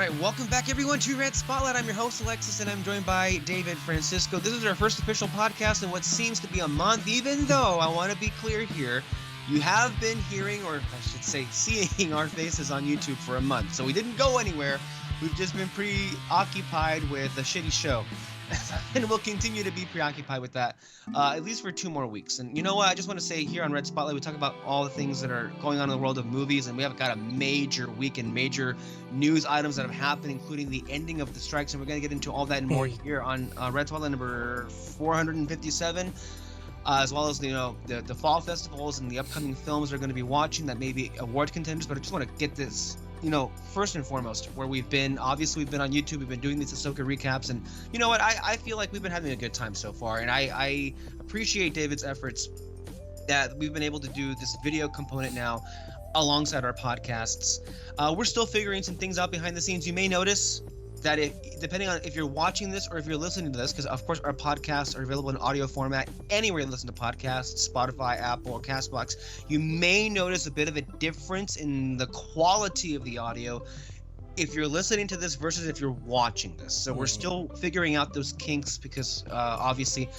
right, welcome back everyone to Red Spotlight. I'm your host Alexis, and I'm joined by David Francisco. This is our first official podcast in what seems to be a month, even though I want to be clear here, you have been hearing, or I should say seeing our faces on YouTube for a month. So we didn't go anywhere. We've just been preoccupied with a shitty show. And we'll continue to be preoccupied with that, at least for 2 more weeks. And you know what? I just want to say here on Red Spotlight, we talk about all the things that are going on in the world of movies, and we have got a major week and major news items that have happened, including the ending of the strikes. And we're going to get into all that and more here on Red Spotlight number 457. As well as the fall festivals and the upcoming films we're going to be watching that may be award contenders. But I just want to get this, first and foremost, where we've been. Obviously, we've been on YouTube. We've been doing these Ahsoka recaps, and you know what? I feel like we've been having a good time so far, and I appreciate David's efforts that we've been able to do this video component now alongside our podcasts. We're still figuring some things out behind the scenes. You may notice that depending on if you're watching this or if you're listening to this, because of course our podcasts are available in audio format anywhere you listen to podcasts, Spotify, Apple, or Castbox, you may notice a bit of a difference in the quality of the audio if you're listening to this versus if you're watching this. So we're still figuring out those kinks because obviously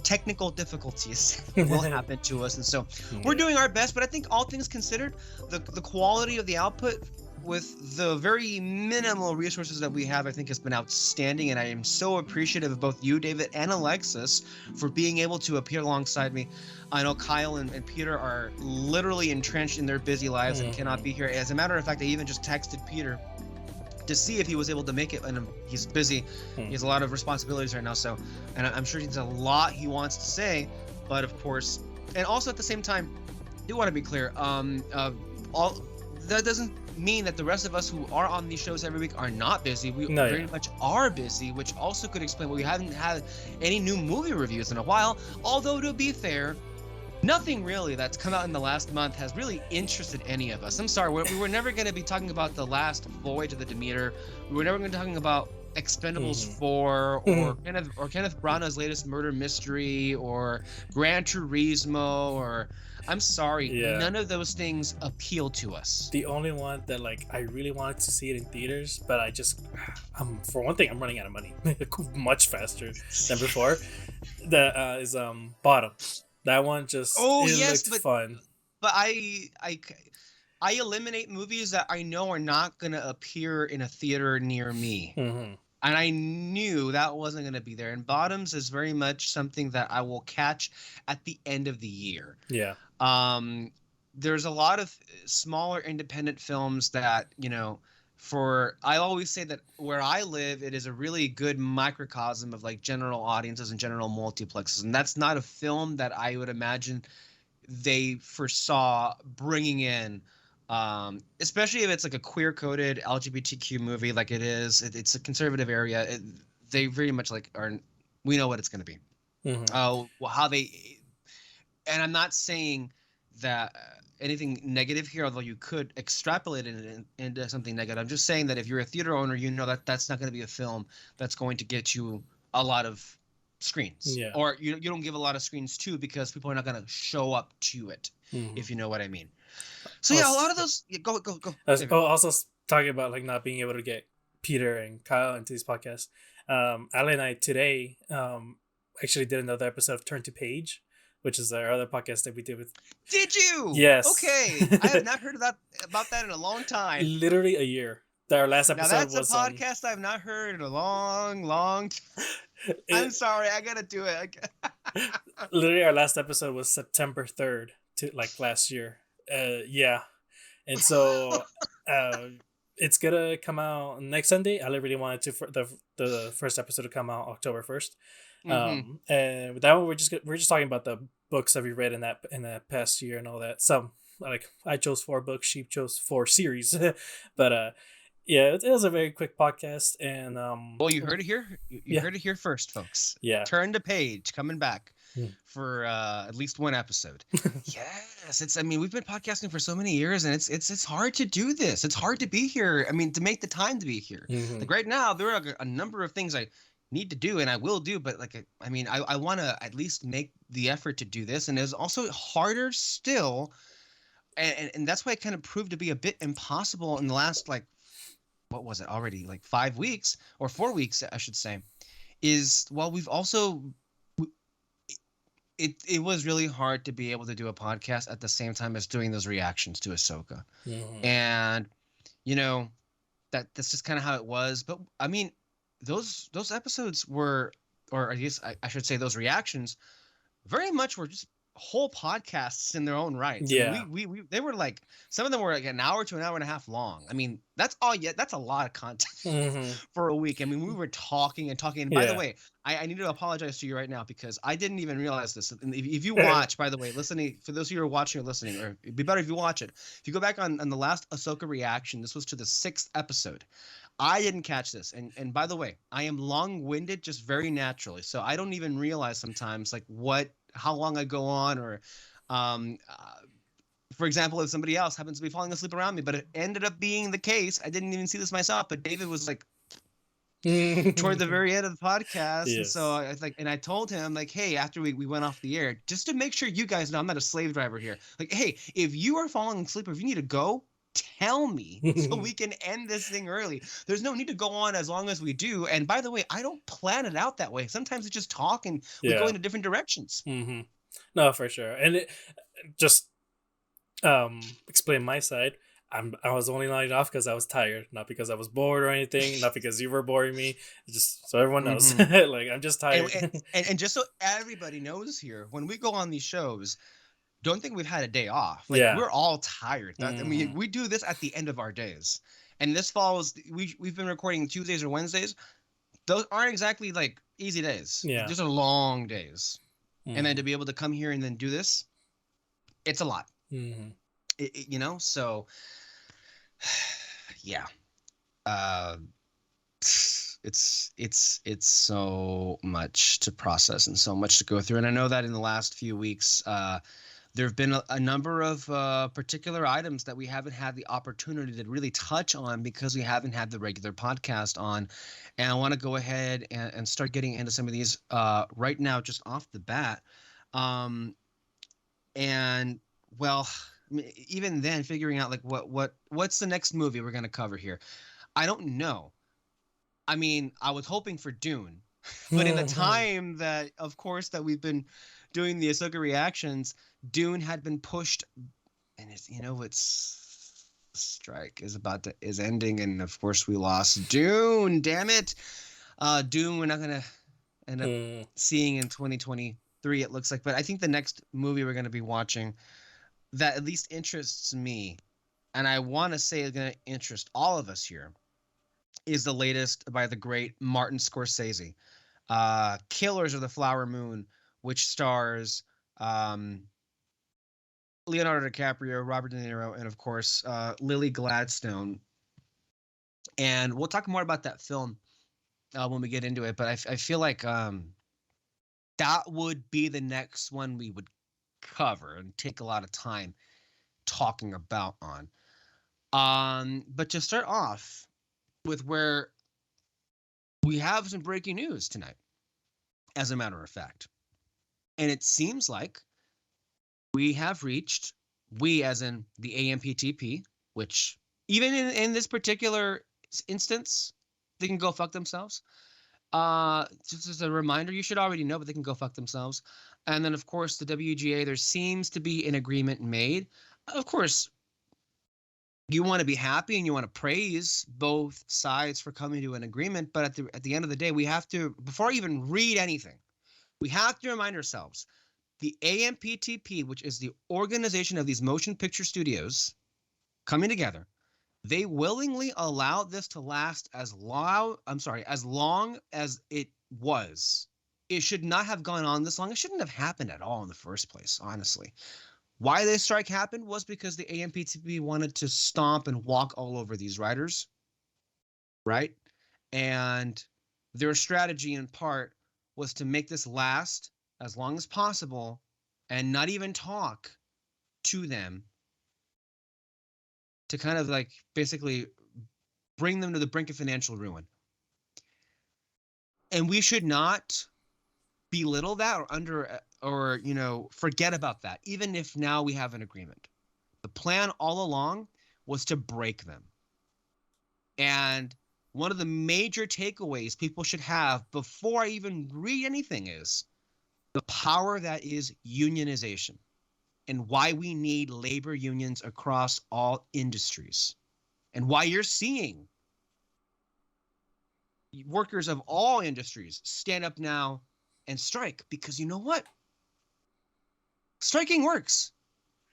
technical difficulties will happen to us, and so we're doing our best. But I think all things considered, the quality of the output with the very minimal resources that we have, I think has been outstanding, and I am so appreciative of both you, David, and Alexis for being able to appear alongside me. I know Kyle and Peter are literally entrenched in their busy lives and cannot be here. As a matter of fact, I even just texted Peter to see if he was able to make it, and he's busy. He has a lot of responsibilities right now, and I'm sure there's a lot he wants to say, but of course, and also at the same time, I do want to be clear, all that doesn't mean that the rest of us who are on these shows every week are not busy. We very much are busy, which also could explain why we haven't had any new movie reviews in a while. Although, to be fair, nothing really that's come out in the last month has really interested any of us. I'm sorry, we were never going to be talking about The Last Voyage of the Demeter. We were never going to be talking about Expendables 4 or Kenneth Branagh's latest murder mystery or Gran Turismo or... I'm sorry, none of those things appeal to us. The only one that I really wanted to see it in theaters, but for one thing, I'm running out of money much faster than before. That is Bottom. That one just looked fun. But I eliminate movies that I know are not going to appear in a theater near me. And I knew that wasn't going to be there. And Bottoms is very much something that I will catch at the end of the year. Yeah. There's a lot of smaller independent films that, I always say that where I live, it is a really good microcosm of general audiences and general multiplexes. And that's not a film that I would imagine they foresaw bringing in. Especially if it's a queer-coded LGBTQ movie like it is. It's a conservative area. They very much we know what it's going to be. And I'm not saying that anything negative here, although you could extrapolate it into something negative. I'm just saying that if you're a theater owner, you know that that's not going to be a film that's going to get you a lot of screens. Yeah. Or you don't give a lot of screens too because people are not going to show up to it, if you know what I mean. So a lot of those go. Also talking about not being able to get Peter and Kyle into these podcasts. Ali and I today actually did another episode of Turn to Page, which is our other podcast that we did with. Did you? Yes. Okay, I have not heard about that in a long time. Literally a year. Our last episode now that's a podcast I've not heard in a long time. I'm sorry, I gotta do it. Literally, our last episode was September 3rd to last year. And so it's gonna come out next Sunday. I really wanted to for the first episode to come out October 1st. And with that one, we're just talking about the books that we read in that past year and all that. So I chose 4 books, Sheep chose 4 series, but it was a very quick podcast. And well, you heard it here. You heard it here first, folks. Yeah, Turn to Page coming back for at least 1 episode. Yes, we've been podcasting for so many years, and it's hard to do this. It's hard to be here. To make the time to be here. Right now, there are a number of things I need to do, and I will do, but I want to at least make the effort to do this, and it's also harder still, and that's why it kind of proved to be a bit impossible in the last what was it already, like 5 weeks or 4 weeks, I should say, is well, we've also it was really hard to be able to do a podcast at the same time as doing those reactions to Ahsoka. Mhm. And you know, that's just kind of how it was. But I mean, those episodes were, or I guess I should say those reactions very much were just whole podcasts in their own rights. I mean, Yeah. we they were like, some of them were like an hour to an hour and a half long. I mean, that's all yet. That's a lot of content Mhm. for a week. I mean, we were talking and talking. And by the Yeah. way, I need to apologize to you right now because I didn't even realize this. And if you watch, by the way, listening, for those of you who are watching or listening, or it'd be better if you watch it. If you go back on the last Ahsoka reaction, this was to the 6th episode. I didn't catch this. And by the way, I am long-winded just very naturally. So I don't even realize sometimes like how long I go on, or um uh, for example, if somebody else happens to be falling asleep around me, but it ended up being the case. I didn't even see this myself, but David was like toward the very end of the podcast. And so Yes. I was like, and I told him like, hey, after we went off the air, just to make sure you guys know I'm not a slave driver here. Like, hey, if you are falling asleep or if you need to go, tell me so we can end this thing early. There's no need to go on as long as we do. And by the way, I don't plan it out that way. Sometimes it's just talk and we go Yeah. into different directions. Hmm. No, for sure. And just explain my side. I was only lighting off because I was tired, not because I was bored or anything, not because you were boring me. Just so everyone knows, Mm-hmm. like I'm just And, tired. and just so everybody knows here, when we go on these shows, don't think we've had a day off. Like, Yeah. we're all tired. I mean, Hmm. we do this at the end of our days. And this falls, we've been recording Tuesdays or Wednesdays. Those aren't exactly like easy days. Yeah. Those are long days. And then to Hmm. be able to come here and then do this, it's a lot. Hmm. So yeah. Uh it's so much to process and so much to go through. And I know that in the last few weeks, there have been a number of particular items that we haven't had the opportunity to really touch on because we haven't had the regular podcast on. And I want to go ahead and start getting into some of these right now, just off the bat. Um, and well, I mean, even then, figuring out like what's the next movie we're going to cover here. I don't know. I mean, I was hoping for Dune, but in the time that, of course, that we've been doing the Ahsoka reactions, Dune had been pushed, and it's strike is ending, and of course we lost Dune. Damn it, Dune. We're not gonna end up Hmm. seeing in 2023. It looks like, but I think the next movie we're gonna be watching that at least interests me, and I want to say is gonna interest all of us here, is the latest by the great Martin Scorsese, Killers of the Flower Moon, which stars um, Leonardo DiCaprio, Robert De Niro, and of course Lily Gladstone. And we'll talk more about that film when we get into it. But I feel like that would be the next one we would cover and take a lot of time talking about on. But to start off with where we have some breaking news tonight, as a matter of fact. And it seems like we have reached, we as in the AMPTP, which even in this particular instance, they can go fuck themselves. Just as a reminder, you should already know, but they can go fuck themselves. And then, of course, the WGA, there seems to be an agreement made. Of course, you want to be happy and you want to praise both sides for coming to an agreement. But at the end of the day, we have to, before I even read anything, we have to remind ourselves the AMPTP, which is the organization of these motion picture studios coming together, they willingly allowed this to last as long as it was. It should not have gone on this long. It shouldn't have happened at all in the first place, honestly. Why this strike happened was because the AMPTP wanted to stomp and walk all over these riders, right? And their strategy in part was to make this last as long as possible and not even talk to them, to kind of like basically bring them to the brink of financial ruin. And we should not belittle that or forget about that, even if now we have an agreement. The plan all along was to break them. And one of the major takeaways people should have before I even read anything is the power that is unionization and why we need labor unions across all industries and why you're seeing workers of all industries stand up now and strike, because you know what? Striking works.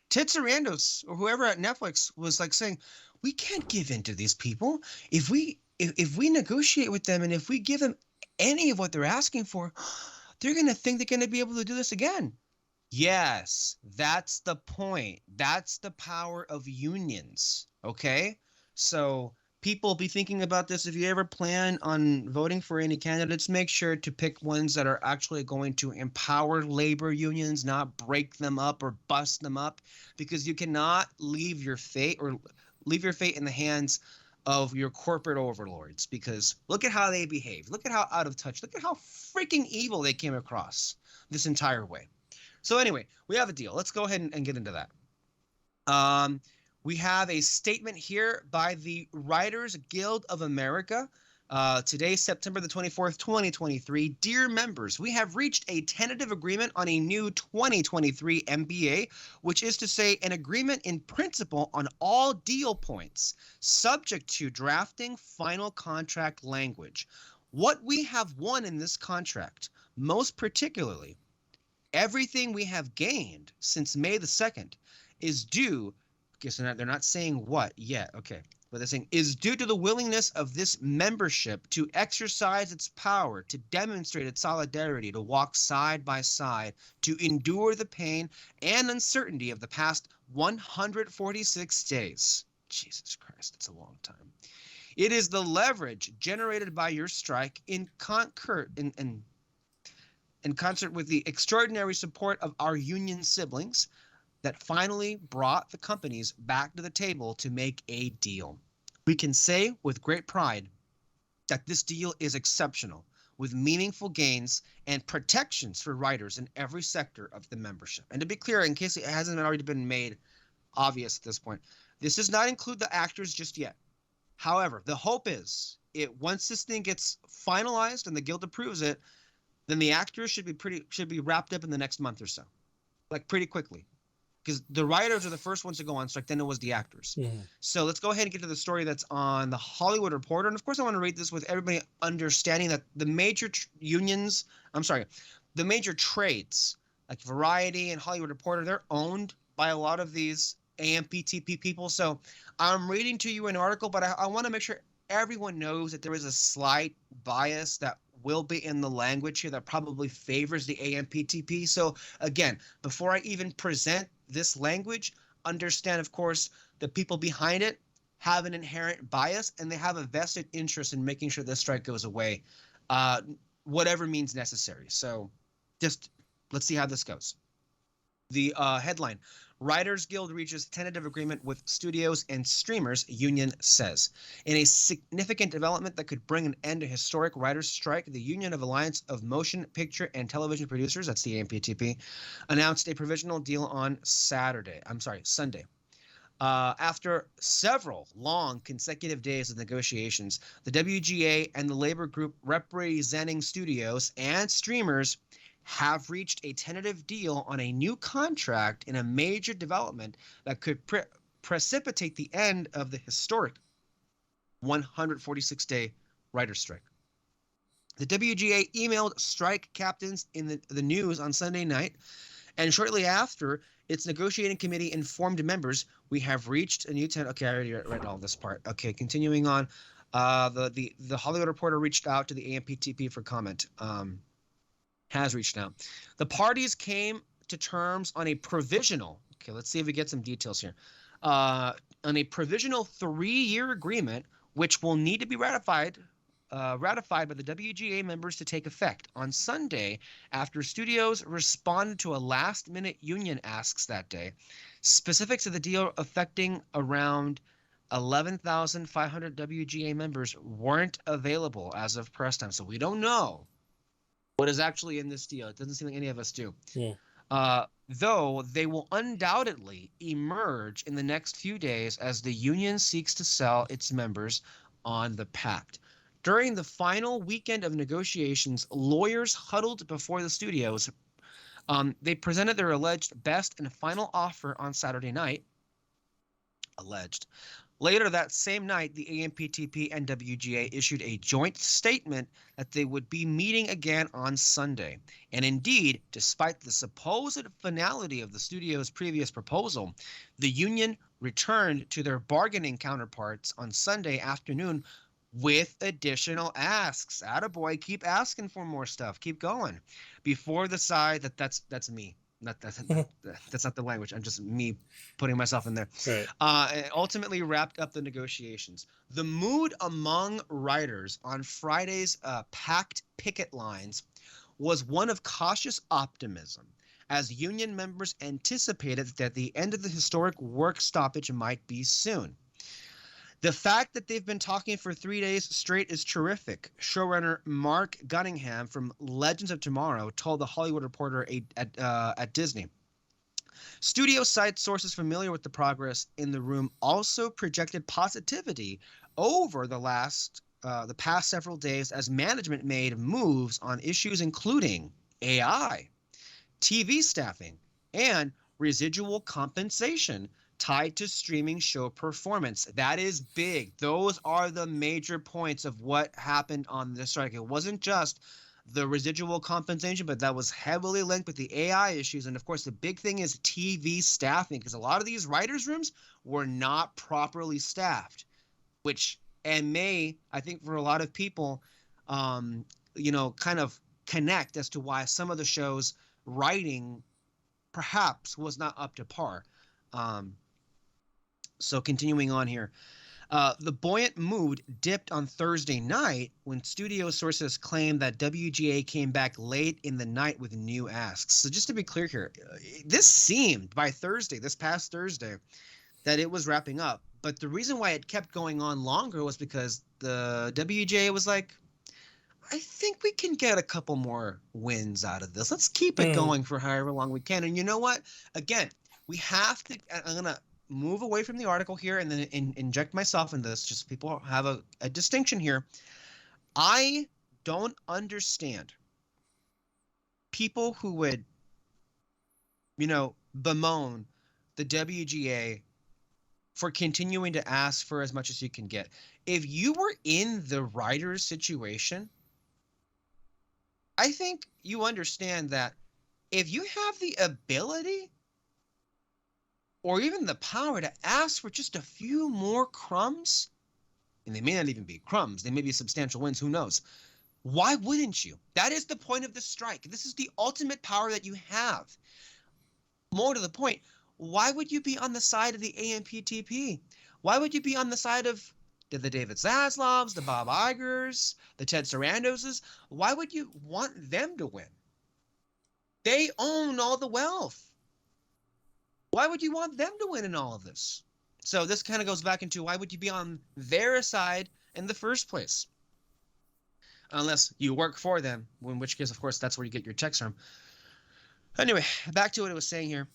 Ted Sarandos or whoever at Netflix was like saying, we can't give in to these people. If we negotiate with them and if we give them any of what they're asking for, they're going to think they're going to be able to do this again. Yes, that's the point. That's the power of unions. Okay. So people be thinking about this. If you ever plan on voting for any candidates, make sure to pick ones that are actually going to empower labor unions, not break them up or bust them up, because you cannot leave your fate in the hands of your corporate overlords, because look at how they behave. Look at how out of touch. Look at how freaking evil they came across this entire way. So anyway, we have a deal. Let's go ahead and get into that. We have a statement here by the Writers Guild of America. Today, September the 24th, 2023. Dear members, we have reached a tentative agreement on a new 2023 MBA, which is to say an agreement in principle on all deal points, subject to drafting final contract language. What we have won in this contract, most particularly, everything we have gained since May the 2nd is due, okay, so they're not saying what yet, okay, but they're saying is due to the willingness of this membership to exercise its power, to demonstrate its solidarity, to walk side by side, to endure the pain and uncertainty of the past 146 days. Jesus Christ, it's a long time. It is the leverage generated by your strike in concert with the extraordinary support of our union siblings that finally brought the companies back to the table to make a deal. We can say with great pride that this deal is exceptional, with meaningful gains and protections for writers in every sector of the membership. And to be clear, in case it hasn't already been made obvious at this point, this does not include the actors just yet. However, the hope is once this thing gets finalized and the guild approves it, then the actors should be wrapped up in the next month or so, like pretty quickly, because the writers are the first ones to go on strike. Then it was the actors. Mm-hmm. So let's go ahead and get to the story that's on the Hollywood Reporter. And of course, I want to read this with everybody understanding that the major the major trades like Variety and Hollywood Reporter, they're owned by a lot of these AMPTP people. So I'm reading to you an article, but I want to make sure everyone knows that there is a slight bias that will be in the language here that probably favors the AMPTP. So again, before I even present this language, understand, of course, the people behind it have an inherent bias and they have a vested interest in making sure this strike goes away, whatever means necessary. So just let's see how this goes. The headline: Writers Guild reaches tentative agreement with studios and streamers, union says. In a significant development that could bring an end to historic writers' strike, the Union of Alliance of Motion Picture and Television Producers, that's the AMPTP, announced a provisional deal on Sunday. After several long consecutive days of negotiations, the WGA and the labor group representing studios and streamers have reached a tentative deal on a new contract in a major development that could precipitate the end of the historic 146-day writer's strike. The WGA emailed strike captains in the news on Sunday night, and shortly after, its negotiating committee informed members, we have reached a new Okay, I already read all this part. Okay, continuing on. The Hollywood Reporter reached out to the AMPTP for comment. Has reached out. The parties came to terms on a provisional. Okay, let's see if we get some details here. On a provisional 3-year agreement, which will need to be ratified by the WGA members to take effect on Sunday after studios responded to a last-minute union asks that day. Specifics of the deal affecting around 11,500 WGA members weren't available as of press time, so we don't know what is actually in this deal. It doesn't seem like any of us do. Yeah. Though they will undoubtedly emerge in the next few days as the union seeks to sell its members on the pact. During the final weekend of negotiations, lawyers huddled before the studios. They presented their alleged best and final offer on Saturday night. Alleged. Later that same night, the AMPTP and WGA issued a joint statement that they would be meeting again on Sunday. And indeed, despite the supposed finality of the studio's previous proposal, the union returned to their bargaining counterparts on Sunday afternoon with additional asks. Attaboy, keep asking for more stuff. Keep going. Before the side that's me. That's not the language. I'm just me putting myself in there. Right. It ultimately wrapped up the negotiations. The mood among writers on Friday's packed picket lines was one of cautious optimism, as union members anticipated that the end of the historic work stoppage might be soon. The fact that they've been talking for 3 days straight is terrific. Showrunner Mark Gunningham from Legends of Tomorrow told the Hollywood Reporter at Disney. Studio side sources familiar with the progress in the room also projected positivity over the past several days as management made moves on issues including AI, TV staffing, and residual compensation tied to streaming show performance. That is big. Those are the major points of what happened on the strike. It wasn't just the residual compensation, but that was heavily linked with the AI issues. And of course, the big thing is TV staffing, because a lot of these writers' rooms were not properly staffed, which may, I think, for a lot of people, kind of connect as to why some of the shows' writing perhaps was not up to par. So continuing on here. The buoyant mood dipped on Thursday night when studio sources claimed that WGA came back late in the night with new asks. So just to be clear here, this seemed by Thursday, this past Thursday, that it was wrapping up. But the reason why it kept going on longer was because the WGA was like, I think we can get a couple more wins out of this. Let's keep it going for however long we can. And you know what? Again, we have to, I'm going to move away from the article here and then inject myself in this, just people have a distinction here. I don't understand people who would, bemoan the WGA for continuing to ask for as much as you can get. If you were in the writer's situation, I think you understand that if you have the ability or even the power to ask for just a few more crumbs, and they may not even be crumbs, they may be substantial wins, who knows? Why wouldn't you? That is the point of the strike. This is the ultimate power that you have. More to the point, why would you be on the side of the AMPTP? Why would you be on the side of the David Zaslavs, the Bob Igers, the Ted Sarandoses? Why would you want them to win? They own all the wealth. Why would you want them to win in all of this? So this kind of goes back into why would you be on their side in the first place? Unless you work for them, in which case, of course, that's where you get your checks from. Anyway, back to what I was saying here.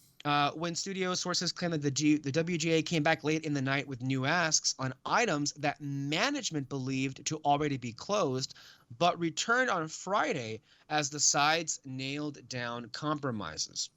When studio sources claim that the WGA came back late in the night with new asks on items that management believed to already be closed, but returned on Friday as the sides nailed down compromises.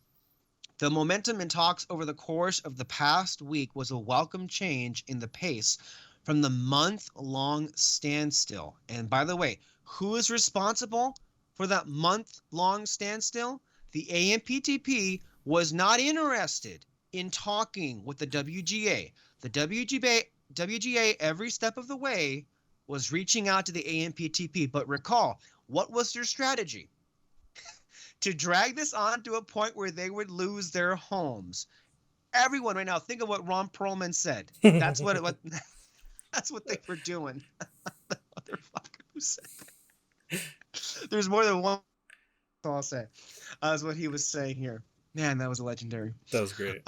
The momentum in talks over the course of the past week was a welcome change in the pace from the month-long standstill. And by the way, who is responsible for that month-long standstill? The AMPTP was not interested in talking with the WGA. The WGA every step of the way was reaching out to the AMPTP. But recall, what was their strategy? To drag this on to a point where they would lose their homes. Everyone right now, think of what Ron Perlman said. That's what that's what they were doing. The motherfucker who said that. There's more than one. That's all I'll say. That's what he was saying here. Man, that was legendary. That was great.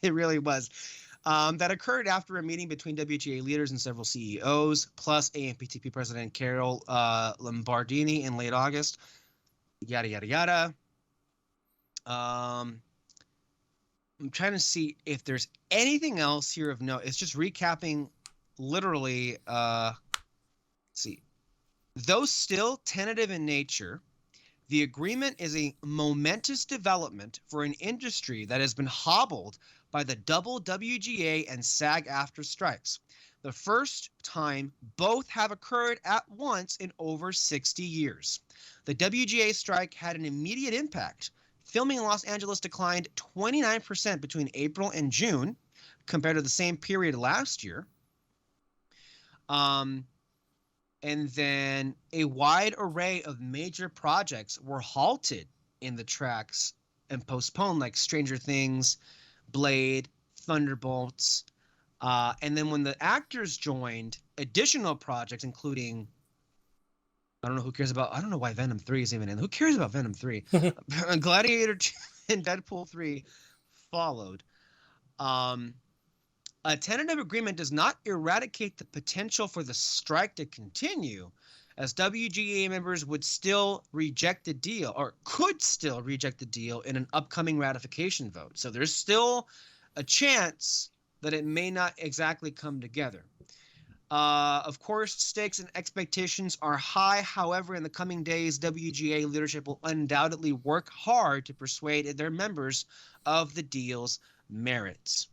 It really was. That occurred after a meeting between WGA leaders and several CEOs, plus AMPTP President Carol Lombardini in late August. Yada, yada, yada. I'm trying to see if there's anything else here of note. It's just recapping literally, let's see, though still tentative in nature, the agreement is a momentous development for an industry that has been hobbled by the double WGA and SAG-AFTRA strikes. The first time both have occurred at once in over 60 years. The WGA strike had an immediate impact. Filming in Los Angeles declined 29% between April and June compared to the same period last year. And then a wide array of major projects were halted in the tracks and postponed, like Stranger Things, Blade, Thunderbolts. And then when the actors joined, additional projects, including, I don't know why Venom 3 is even in. Who cares about Venom 3? Gladiator 2 and Deadpool 3 followed. A tentative agreement does not eradicate the potential for the strike to continue, as WGA members would still reject the deal, or could still reject the deal in an upcoming ratification vote. So there's still a chance that it may not exactly come together. Of course, stakes and expectations are high. However, in the coming days, WGA leadership will undoubtedly work hard to persuade their members of the deal's merits.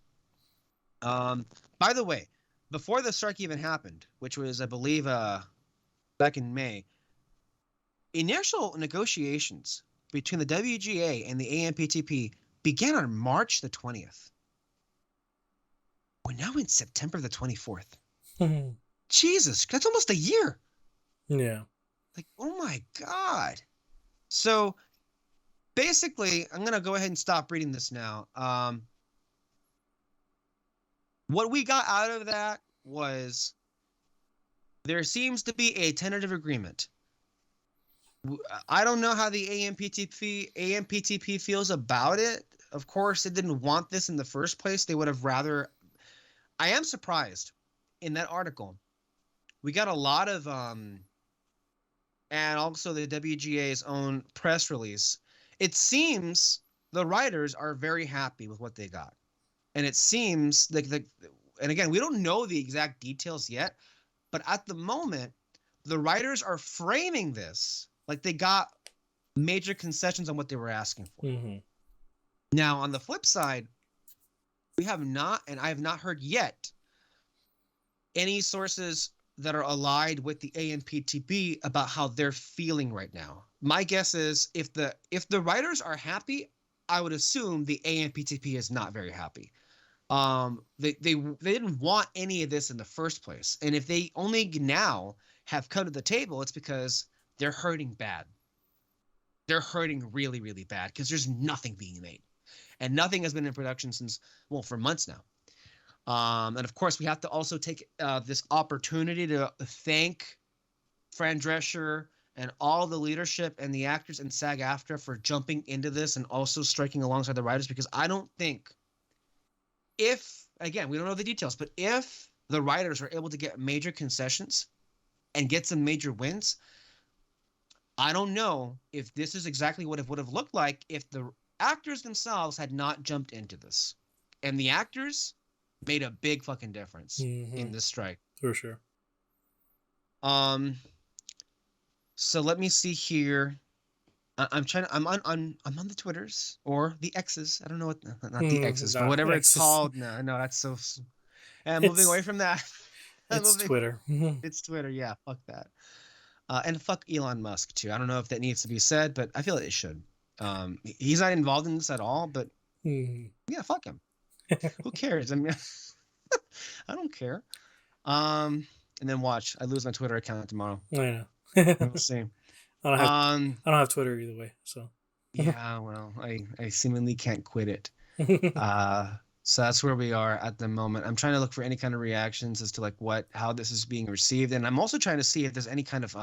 By the way, before the strike even happened, which was, I believe, back in May, initial negotiations between the WGA and the AMPTP began on March the 20th. We're now in September the 24th. Jesus, that's almost a year. Yeah. Like, oh my God. So basically, I'm going to go ahead and stop reading this now. What we got out of that was there seems to be a tentative agreement. I don't know how the AMPTP feels about it. Of course, it didn't want this in the first place. They would have rather. I am surprised in that article. We got a lot of and also the WGA's own press release. It seems the writers are very happy with what they got. And it seems like and again, we don't know the exact details yet, but at the moment, the writers are framing this like they got major concessions on what they were asking for. Mm-hmm. Now, on the flip side, we have not, and I have not heard yet, any sources that are allied with the AMPTP about how they're feeling right now. My guess is if the writers are happy, I would assume the AMPTP is not very happy. They didn't want any of this in the first place. And if they only now have come to the table, it's because they're hurting bad. They're hurting really, really bad because there's nothing being made. And nothing has been in production since, well, for months now. And of course, we have to also take this opportunity to thank Fran Drescher and all the leadership and the actors in SAG-AFTRA for jumping into this and also striking alongside the writers, because I don't think if, again, we don't know the details, but if the writers are able to get major concessions and get some major wins, I don't know if this is exactly what it would have looked like if the actors themselves had not jumped into this. And the actors made a big fucking difference in this strike. For sure. So let me see here. I'm on the Twitters or the X's. I don't know what, not the X's, but whatever X's. It's called. No, that's so. And moving away from that. It's Twitter. It's Twitter. Yeah, fuck that. And fuck Elon Musk too. I don't know if that needs to be said, but I feel like it should. He's not involved in this at all, but yeah, fuck him. Who cares? I mean, I don't care. And then watch. I lose my Twitter account tomorrow. I know. We'll see. I don't have Twitter either way, so. Yeah, well, I seemingly can't quit it. So that's where we are at the moment. I'm trying to look for any kind of reactions as to like how this is being received, and I'm also trying to see if there's any kind of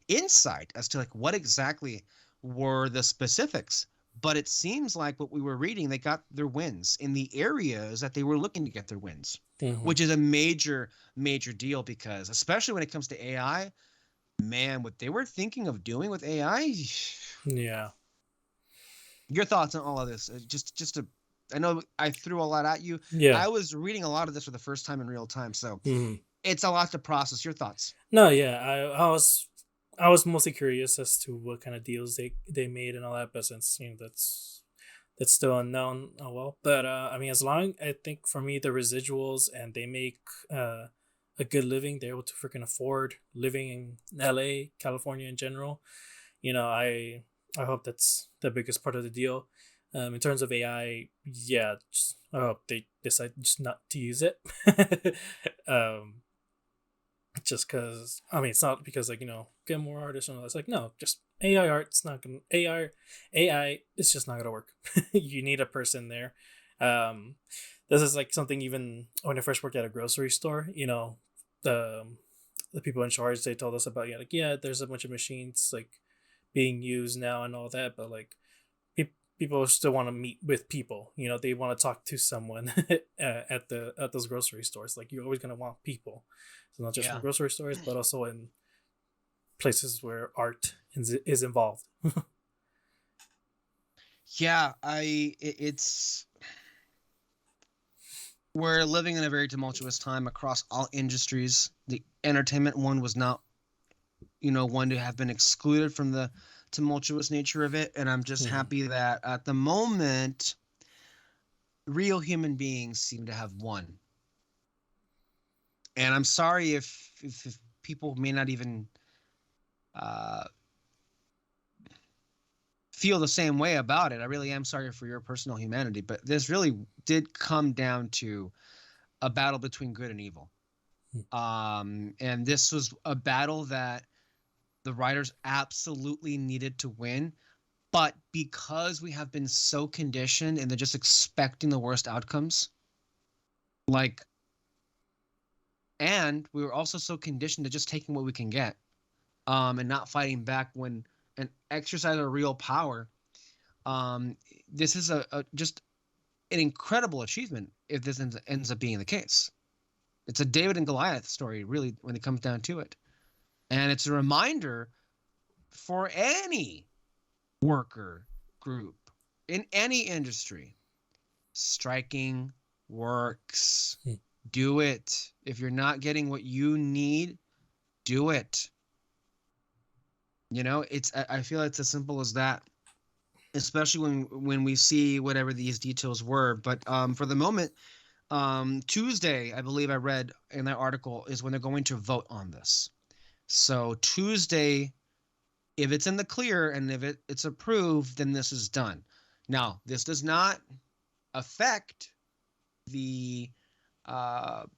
insight as to like what exactly were the specifics. But it seems like what we were reading, they got their wins in the areas that they were looking to get their wins, which is a major, major deal, because especially when it comes to AI, man, what they were thinking of doing with AI. Yeah. Your thoughts on all of this? Just to I know I threw a lot at you. Yeah. I was reading a lot of this for the first time in real time, so Mhm. it's a lot to process. Your thoughts? No, yeah, I was mostly curious as to what kind of deals they made and all that, but since that's still unknown. Oh well, but I mean, as long I think for me the residuals and they make a good living, they're able to freaking afford living in L.A., California in general. I hope that's the biggest part of the deal. In terms of AI, yeah, just, I hope they decide just not to use it. um, just because I mean it's not because like get more artists and all that. It's like no, just AI art. It's not gonna AI. It's just not gonna work. You need a person there. Um, this is like something even when I first worked at a grocery store. The people in charge they told us about there's a bunch of machines like being used now and all that, but like people still want to meet with people. They want to talk to someone at those grocery stores. Like you're always gonna want people. So not just from Yeah. grocery stores, but also in places where art is involved. Yeah, it's we're living in a very tumultuous time across all industries. The entertainment one was not, one to have been excluded from the tumultuous nature of it, and I'm just Mhm. happy that at the moment real human beings seem to have won. And I'm sorry if people may not even uh, feel the same way about it. I really am sorry for your personal humanity, but this really did come down to a battle between good and evil. And this was a battle that the writers absolutely needed to win. But because we have been so conditioned and they're just expecting the worst outcomes, like, and we were also so conditioned to just taking what we can get, and not fighting back when and exercise a real power. Um, this is a just an incredible achievement if this ends up being the case. It's a David and Goliath story, really, when it comes down to it. And it's a reminder for any worker group in any industry striking works. Do it. If you're not getting what you need, do it. I feel it's as simple as that, especially when we see whatever these details were. But for the moment, Tuesday, I believe I read in that article, is when they're going to vote on this. So Tuesday, if it's in the clear and if it's approved, then this is done. Now, this does not affect the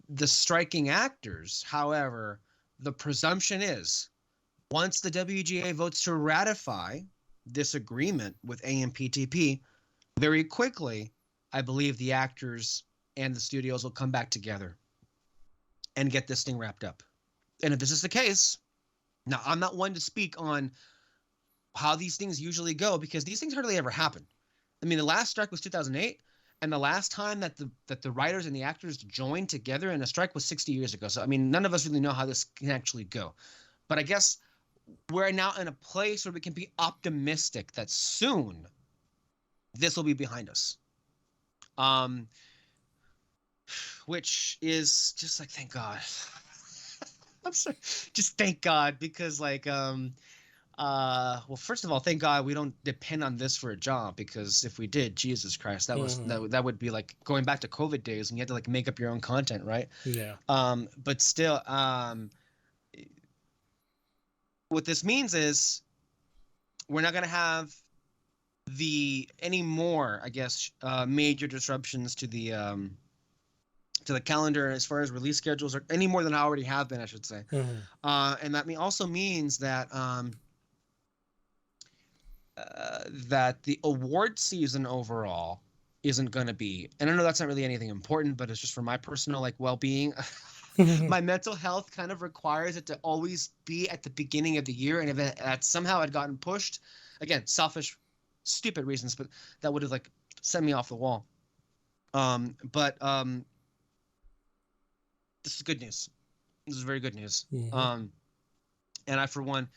the striking actors. However, the presumption is once the WGA votes to ratify this agreement with AMPTP, very quickly, I believe the actors and the studios will come back together and get this thing wrapped up. And if this is the case, now I'm not one to speak on how these things usually go because these things hardly ever happen. I mean, the last strike was 2008, and the last time that the writers and the actors joined together in a strike was 60 years ago. So I mean, none of us really know how this can actually go. But I guess we're now in a place where we can be optimistic that soon this will be behind us. Um, which is just like thank God. I'm sorry, just thank God because well, first of all, thank God we don't depend on this for a job because if we did, Jesus Christ, that would be like going back to COVID days and you had to like make up your own content, right? Yeah. But still, what this means is we're not gonna have any more, I guess, major disruptions to the calendar as far as release schedules or any more than I already have been, I should say. Mhm. And that also means that the award season overall isn't going to be, and I know that's not really anything important, but it's just for my personal like well-being. My mental health kind of requires it to always be at the beginning of the year, and if that somehow had gotten pushed, again, selfish, stupid reasons, but that would have like sent me off the wall. But this is good news. This is very good news. Mhm. And I, for one,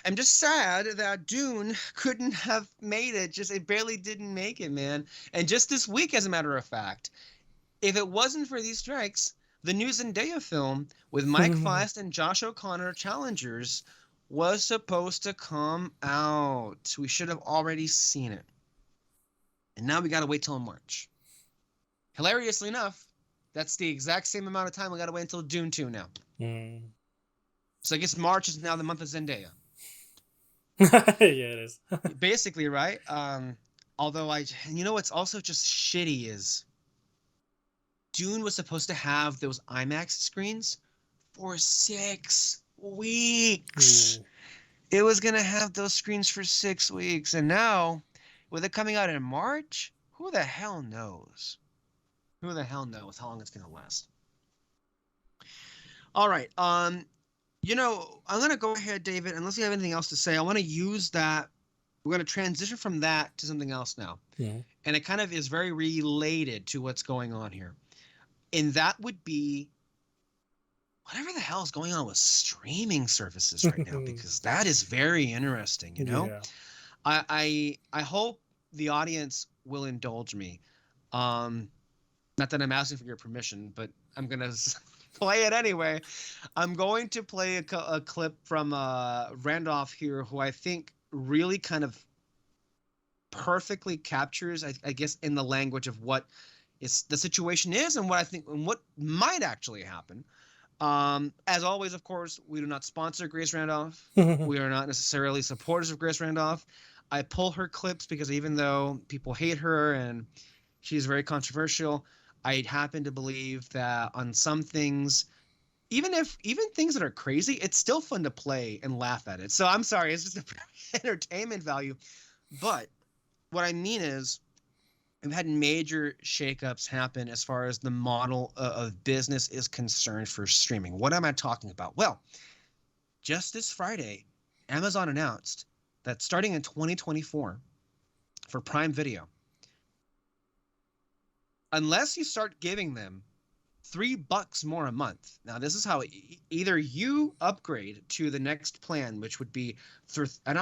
I'm just sad that Dune couldn't have made it. Just it barely didn't make it, man. And just this week, as a matter of fact, if it wasn't for these strikes, the new Zendaya film with Mike Feist and Josh O'Connor challengers was supposed to come out. We should have already seen it. And now we got to wait till March. Hilariously enough, that's the exact same amount of time we got to wait until Dune 2 now. So I guess March is now the month of Zendaya. Yeah, it is. Basically, right? Although you know what's also just shitty is Dune was supposed to have those IMAX screens for 6 weeks. Ooh. It was going to have those screens for 6 weeks. And now, with it coming out in March, who the hell knows? Who the hell knows how long it's going to last? All right. You know, I'm going to go ahead, David, unless you have anything else to say. I want to use that. We're going to transition from that to something else now. Yeah. And it kind of is very related to what's going on here. And that would be whatever the hell is going on with streaming services right now, because that is very interesting, you know? Yeah. I hope the audience will indulge me. Not that I'm asking for your permission, but I'm going to play it anyway. I'm going to play a clip from Randolph here, who I think really kind of perfectly captures, I guess, in the language of what the situation is and what I think and what might actually happen. As always, of course, we do not sponsor Grace Randolph. We are not necessarily supporters of Grace Randolph. I pull her clips because even though people hate her and she's very controversial, I happen to believe that on some things, even things that are crazy, it's still fun to play and laugh at it. So I'm sorry, it's just entertainment value. But what I mean is, we've had major shakeups happen as far as the model of business is concerned for streaming. What am I talking about? Well, just this Friday, Amazon announced that starting in 2024 for Prime Video, unless you start giving them $3 more a month. Now, this is how either you upgrade to the next plan, which would be through, and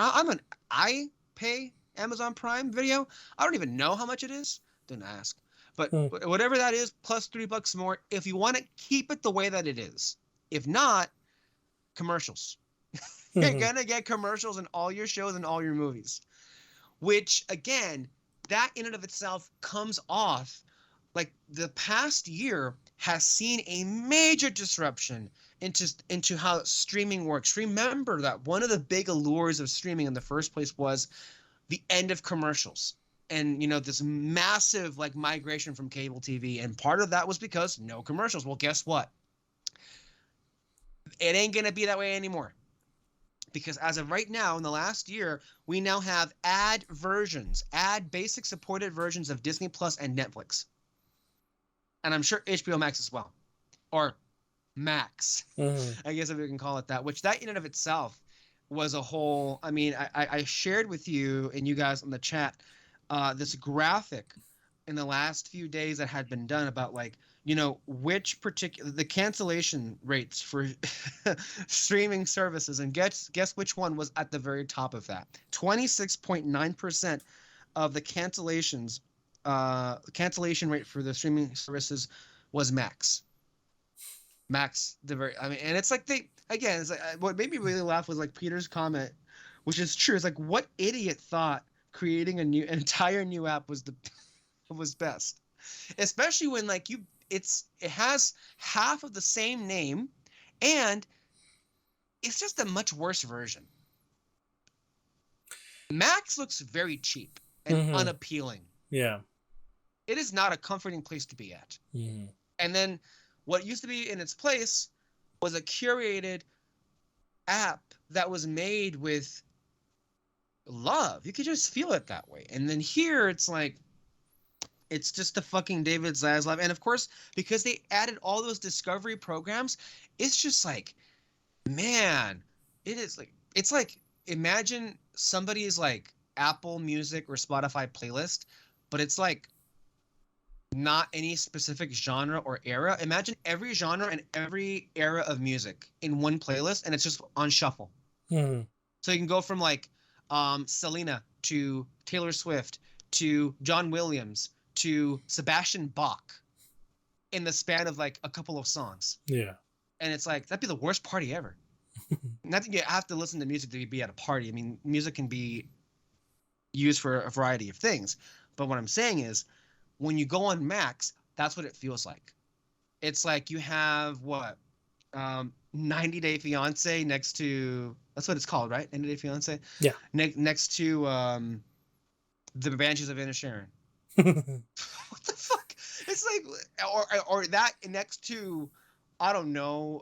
I pay Amazon Prime Video. I don't even know how much it is. Don't ask. But whatever that is, plus $3 more if you want to keep it the way that it is. If not, commercials. You're going to get commercials in all your shows and all your movies. Which, again, that in and of itself comes off like the past year has seen a major disruption into how streaming works. Remember that one of the big allures of streaming in the first place was the end of commercials and, you know, this massive like migration from cable TV. And part of that was because no commercials. Well, guess what? It ain't going to be that way anymore. Because as of right now, in the last year, we now have basic supported versions of Disney Plus and Netflix. And I'm sure HBO Max as well. Or Max, I guess if we can call it that. Which that in and of itself was a whole, I mean, I shared with you and you guys in the chat this graphic in the last few days that had been done about like, you know, the cancellation rates for streaming services. And guess which one was at the very top of that. 26.9% of the cancellation rate for the streaming services was Max. And it's like it's like what made me really laugh was like Peter's comment, which is true. It's like, what idiot thought creating an entire new app was best, especially when like it has half of the same name, and it's just a much worse version. Max looks very cheap and unappealing. Yeah. It is not a comforting place to be at. And then what used to be in its place was a curated app that was made with love. You could just feel it that way. And then here it's like, it's just a fucking David Zaslav. And of course, because they added all those discovery programs, it's just like, man, it's like, imagine somebody's like Apple Music or Spotify playlist, but it's like not any specific genre or era. Imagine every genre and every era of music in one playlist, and it's just on shuffle. So you can go from like Selena to Taylor Swift to John Williams to Sebastian Bach in the span of like a couple of songs. Yeah. And it's like, that'd be the worst party ever. Not that you have to listen to music to be at a party. I mean, music can be used for a variety of things. But what I'm saying is, when you go on Max, that's what it feels like. It's like you have what? 90 Day Fiance next to, that's what it's called, right? 90 Day Fiance? Yeah. Next to the Banshees of Inisherin. What the fuck? It's like, or that next to, I don't know,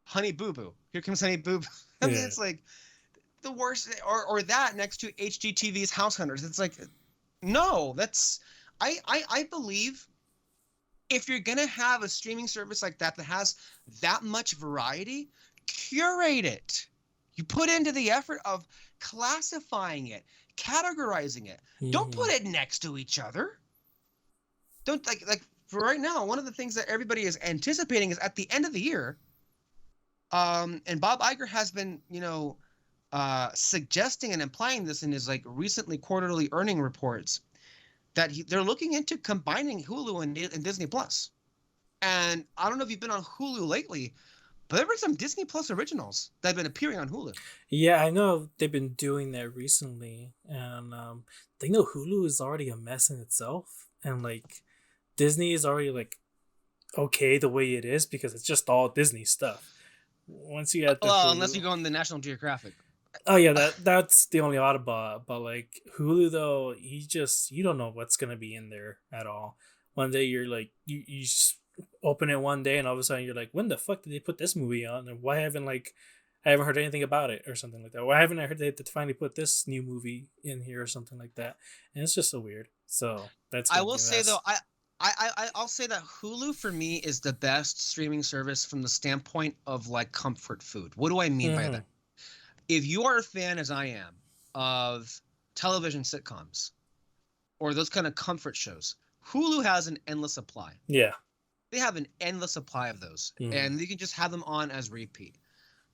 Honey Boo Boo. Here comes Honey Boo Boo. I mean, it's like the worst. Or that next to HGTV's House Hunters. It's like, no, that's, I believe if you're gonna have a streaming service like that has that much variety, curate it. You put into the effort of classifying it, categorizing it. Don't put it next to each other. Don't like for right now, one of the things that everybody is anticipating is at the end of the year, and Bob Iger has been, suggesting and implying this in his like recently quarterly earning reports, that they're looking into combining Hulu and Disney Plus. And I don't know if you've been on Hulu lately, but there were some Disney Plus originals that have been appearing on Hulu. Yeah, I know they've been doing that recently, and they know Hulu is already a mess in itself, and like Disney is already like okay the way it is because it's just all Disney stuff. Once you get unless you go on the National Geographic. Oh yeah, that's the only oddball. But like Hulu though, you don't know what's gonna be in there at all. One day you're like you just open it one day and all of a sudden you're like, when the fuck did they put this movie on? And why haven't I haven't heard anything about it or something like that? Why haven't I heard they finally put this new movie in here or something like that? And it's just so weird. So that's. I will say though, I'll say that Hulu for me is the best streaming service from the standpoint of like comfort food. What do I mean by that? If you are a fan, as I am, of television sitcoms or those kind of comfort shows, Hulu has an endless supply. Yeah. They have an endless supply of those, and you can just have them on as repeat.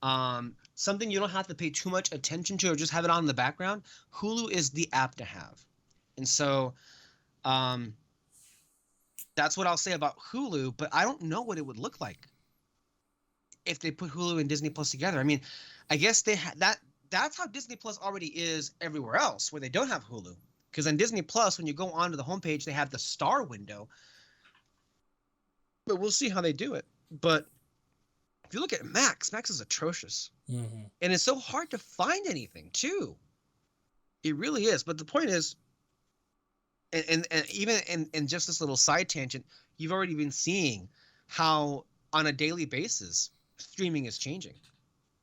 Something you don't have to pay too much attention to or just have it on in the background. Hulu is the app to have. And so that's what I'll say about Hulu, but I don't know what it would look like if they put Hulu and Disney Plus together. I mean, I guess that's how Disney Plus already is everywhere else where they don't have Hulu. Because on Disney Plus, when you go onto the homepage, they have the star window. But we'll see how they do it. But if you look at Max is atrocious. And it's so hard to find anything, too. It really is. But the point is, and even in just this little side tangent, you've already been seeing how on a daily basis, streaming is changing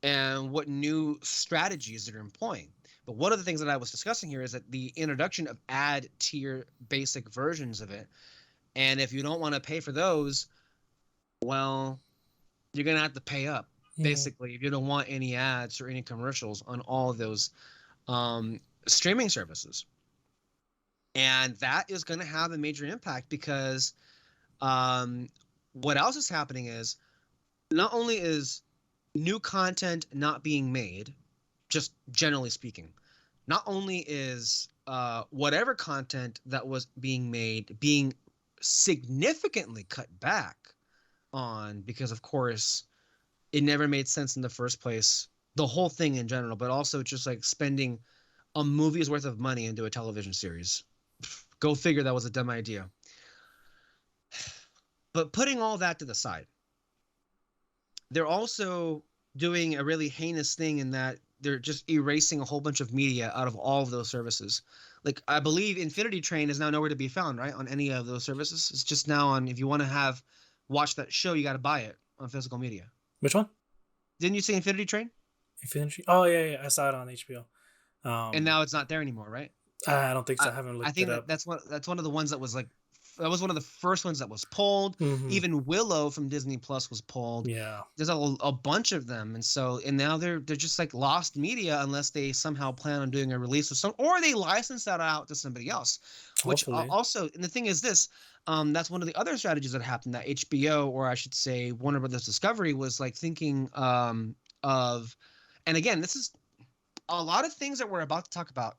and what new strategies they're employing. But one of the things that I was discussing here is that the introduction of ad tier basic versions of it. And if you don't want to pay for those, well, you're going to have to pay up, basically, if you don't want any ads or any commercials on all of those streaming services. And that is going to have a major impact because what else is happening is not only is new content not being made, just generally speaking, not only is whatever content that was being made being significantly cut back on because, of course, it never made sense in the first place, the whole thing in general, but also just like spending a movie's worth of money into a television series. Go figure, that was a dumb idea. But putting all that to the side, they're also doing a really heinous thing in that they're just erasing a whole bunch of media out of all of those services. Like, I believe Infinity Train is now nowhere to be found, right? On any of those services. It's just now on, if you want to watch that show, you got to buy it on physical media. Which one? Didn't you see Infinity Train? Infinity? Oh, yeah. I saw it on HBO. And now it's not there anymore, right? I don't think so. I haven't looked it up. That's one of the ones that was like, that was one of the first ones that was pulled. Even Willow from Disney Plus was pulled. Yeah. There's a bunch of them. And now they're just like lost media unless they somehow plan on doing a release of or they license that out to somebody else. Which also, and the thing is this, that's one of the other strategies that happened, that HBO, or I should say Warner Brothers Discovery, was like thinking of And again, this is a lot of things that we're about to talk about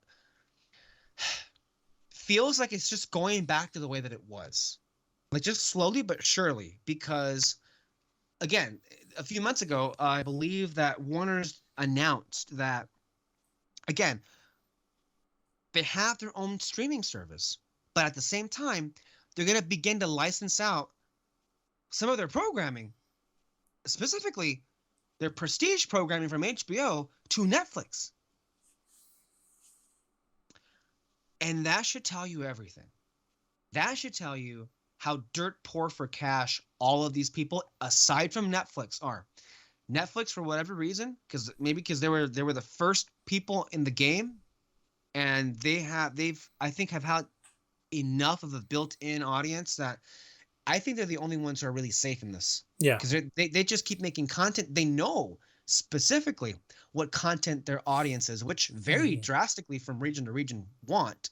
feels like it's just going back to the way that it was. Like just slowly but surely, because again, a few months ago, I believe that Warner's announced that, again, they have their own streaming service, but at the same time, they're going to begin to license out some of their programming, specifically their prestige programming from HBO, to Netflix. And that should tell you everything. That should tell you how dirt poor for cash all of these people, aside from Netflix, are. Netflix, for whatever reason, because they were the first people in the game, and they've I think have had enough of a built-in audience that I think they're the only ones who are really safe in this. Yeah, because they just keep making content. They know specifically what content their audiences, which vary drastically from region to region, want.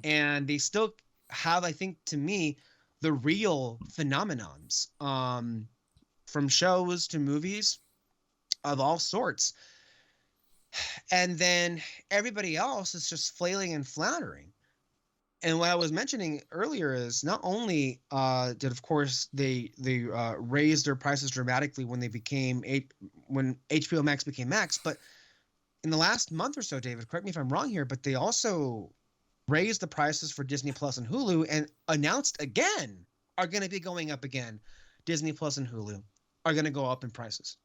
And they still have, I think, to me, the real phenomenons, from shows to movies of all sorts. And then everybody else is just flailing and floundering. And what I was mentioning earlier is not only did, of course, they raise their prices dramatically when when HBO Max became Max, but in the last month or so, David, correct me if I'm wrong here, but they also raised the prices for Disney Plus and Hulu, and announced again are going to be going up again. Disney Plus and Hulu are going to go up in prices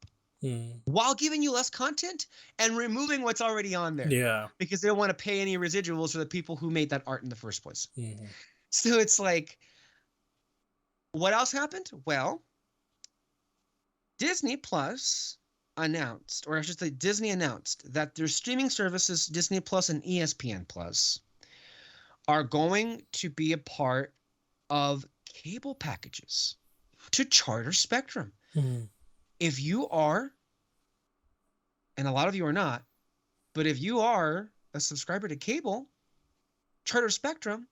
while giving you less content and removing what's already on there. Yeah, because they don't want to pay any residuals for the people who made that art in the first place. So it's like, what else happened? Well, Disney Plus announced, or I should say Disney announced, that their streaming services, Disney Plus and ESPN Plus, are going to be a part of cable packages to Charter Spectrum. If you are, and a lot of you are not, but if you are a subscriber to cable, Charter Spectrum,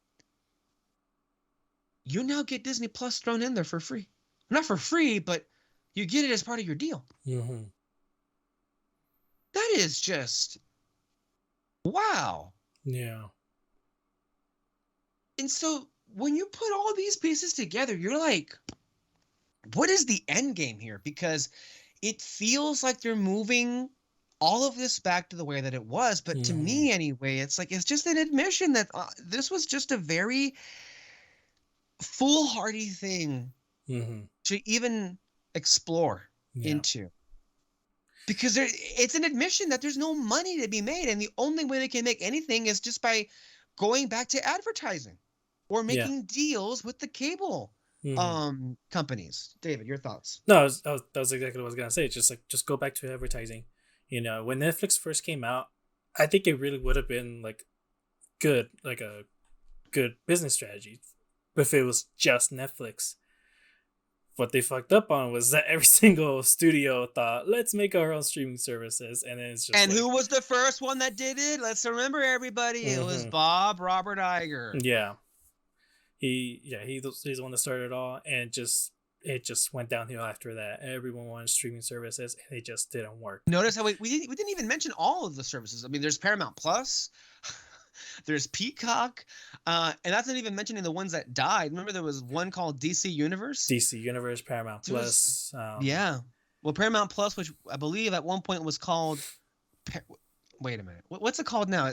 you now get Disney Plus thrown in there for free. Not for free, but you get it as part of your deal. That is just, wow. Yeah. And so when you put all these pieces together, you're like, what is the end game here? Because it feels like they're moving all of this back to the way that it was. But to me, anyway, it's like, it's just an admission that this was just a very foolhardy thing to even explore into. Because it's an admission that there's no money to be made. And the only way they can make anything is just by going back to advertising or making deals with the cable companies. David, your thoughts? No, that was exactly what I was gonna say. Just go back to advertising. When Netflix first came out, I think it really would have been like a good business strategy if it was just Netflix. What they fucked up on was that every single studio thought, let's make our own streaming services, and then it's just. And who was the first one that did it? Let's remember, everybody. It was Bob Robert Iger. Yeah. He's the one that started it all, and it just went downhill after that. Everyone wanted streaming services, and it just didn't work. Notice how we didn't even mention all of the services. I mean, there's Paramount Plus, there's Peacock, and that's not even mentioning the ones that died. Remember, there was one called DC Universe. DC Universe, Paramount Plus. Well, Paramount Plus, which I believe at one point was called. Wait a minute, what's it called now?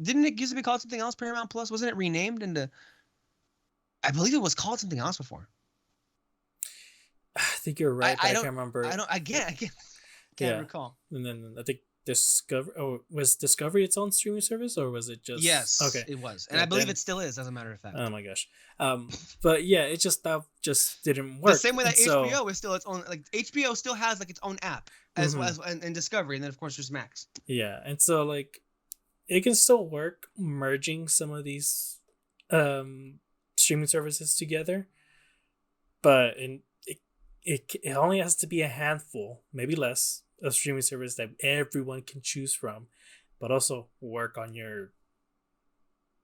Didn't it used to be called something else? Paramount Plus, wasn't it renamed into? I believe it was called something else before. I think you're right. I can't remember. I can't recall. And then I think Discovery. Oh, was Discovery its own streaming service, or was it just? Yes. Okay. It was, and I believe it still is, as a matter of fact. Oh my gosh. But yeah, it just didn't work. The same way that HBO is still its own. Like HBO still has like its own app as well as and Discovery, and then of course there's Max. Yeah, and so like, it can still work merging some of these streaming services together, but it only has to be a handful, maybe less, of streaming service that everyone can choose from, but also work on your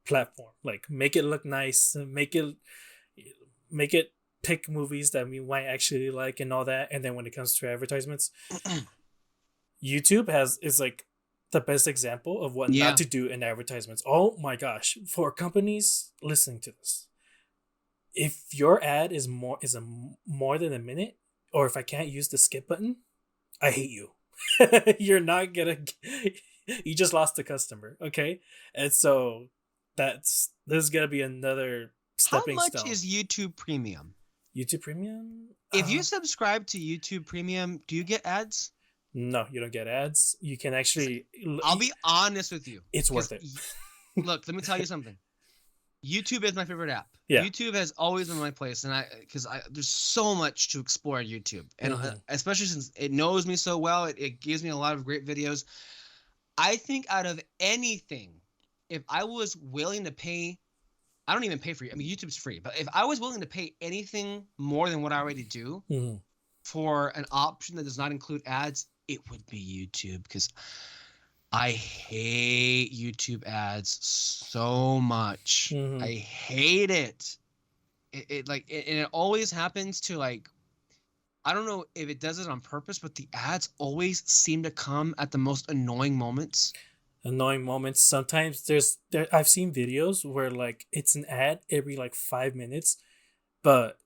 platform. Like, make it look nice, make it pick movies that we might actually like and all that. And then when it comes to advertisements, YouTube is like the best example of what not Yeah. to do in advertisements. Oh my gosh, for companies listening to this, if your ad is more than a minute, or if I can't use the skip button, I hate you. You're not gonna. You just lost a customer, okay? And so this is gonna be another How stepping much stone. is YouTube Premium? YouTube Premium? If you subscribe to YouTube Premium, do you get ads? No, you don't get ads. You can actually. I'll be honest with you. It's worth it. Look, let me tell you something. YouTube is my favorite app. Yeah. YouTube has always been my place, and because there's so much to explore on YouTube, and especially since it knows me so well, it gives me a lot of great videos. I think out of anything, if I was willing to pay, I don't even pay for it. I mean, YouTube's free, but if I was willing to pay anything more than what I already do for an option that does not include ads, it would be YouTube, because I hate YouTube ads so much. I hate it. And it always happens to, like, I don't know if it does it on purpose, but the ads always seem to come at the most annoying moments. Sometimes I've seen videos where like it's an ad every like 5 minutes, but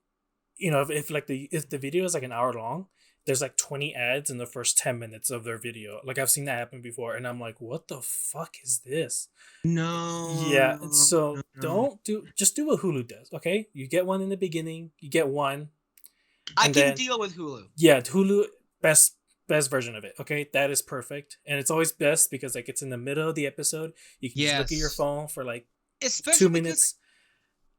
you know, if the video is like an hour long, there's like 20 ads in the first 10 minutes of their video. Like I've seen that happen before, and I'm like, what the fuck is this? No. Yeah, so just do what Hulu does, okay? You get one in the beginning, you get one. I can deal with Hulu. Yeah, Hulu, best version of it, okay? That is perfect. And it's always best because like it's in the middle of the episode. You can just look at your phone for like especially 2 minutes.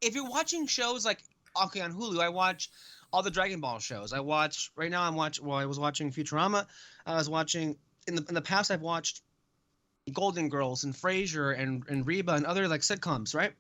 If you're watching shows like, okay, on Hulu, I watch all the Dragon Ball shows. I was watching Futurama. I was watching in the past. I've watched Golden Girls and Frasier and Reba and other like sitcoms, right?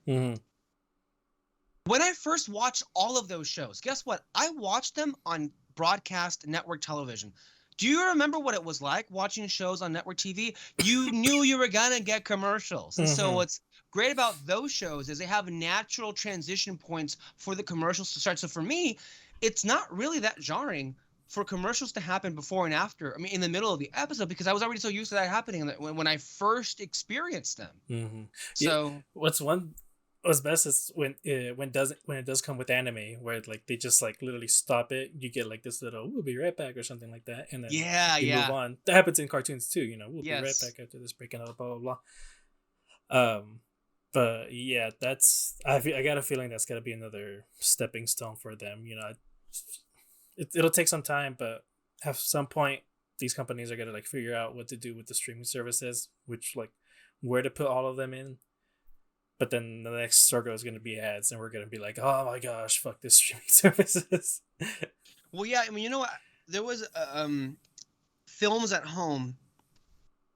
When I first watched all of those shows, guess what? I watched them on broadcast network television. Do you remember what it was like watching shows on network TV? You knew you were gonna get commercials, and so what's great about those shows is they have natural transition points for the commercials to start. So for me, it's not really that jarring for commercials to happen before and after. I mean, in the middle of the episode, because I was already so used to that happening when I first experienced them. So what's best is when it does come with anime, where like they just like literally stop it. You get like this little "we'll be right back" or something like that, and then you move on. That happens in cartoons too. You know, we'll be right back after this break and blah blah blah. But yeah, I got a feeling that's gonna be another stepping stone for them. You know, it'll take some time, but at some point these companies are gonna like figure out what to do with the streaming services, which like where to put all of them in. But then the next circle is going to be ads, and we're going to be like, oh my gosh, fuck this streaming services. Well, yeah, I mean, you know what? There was Films at Home,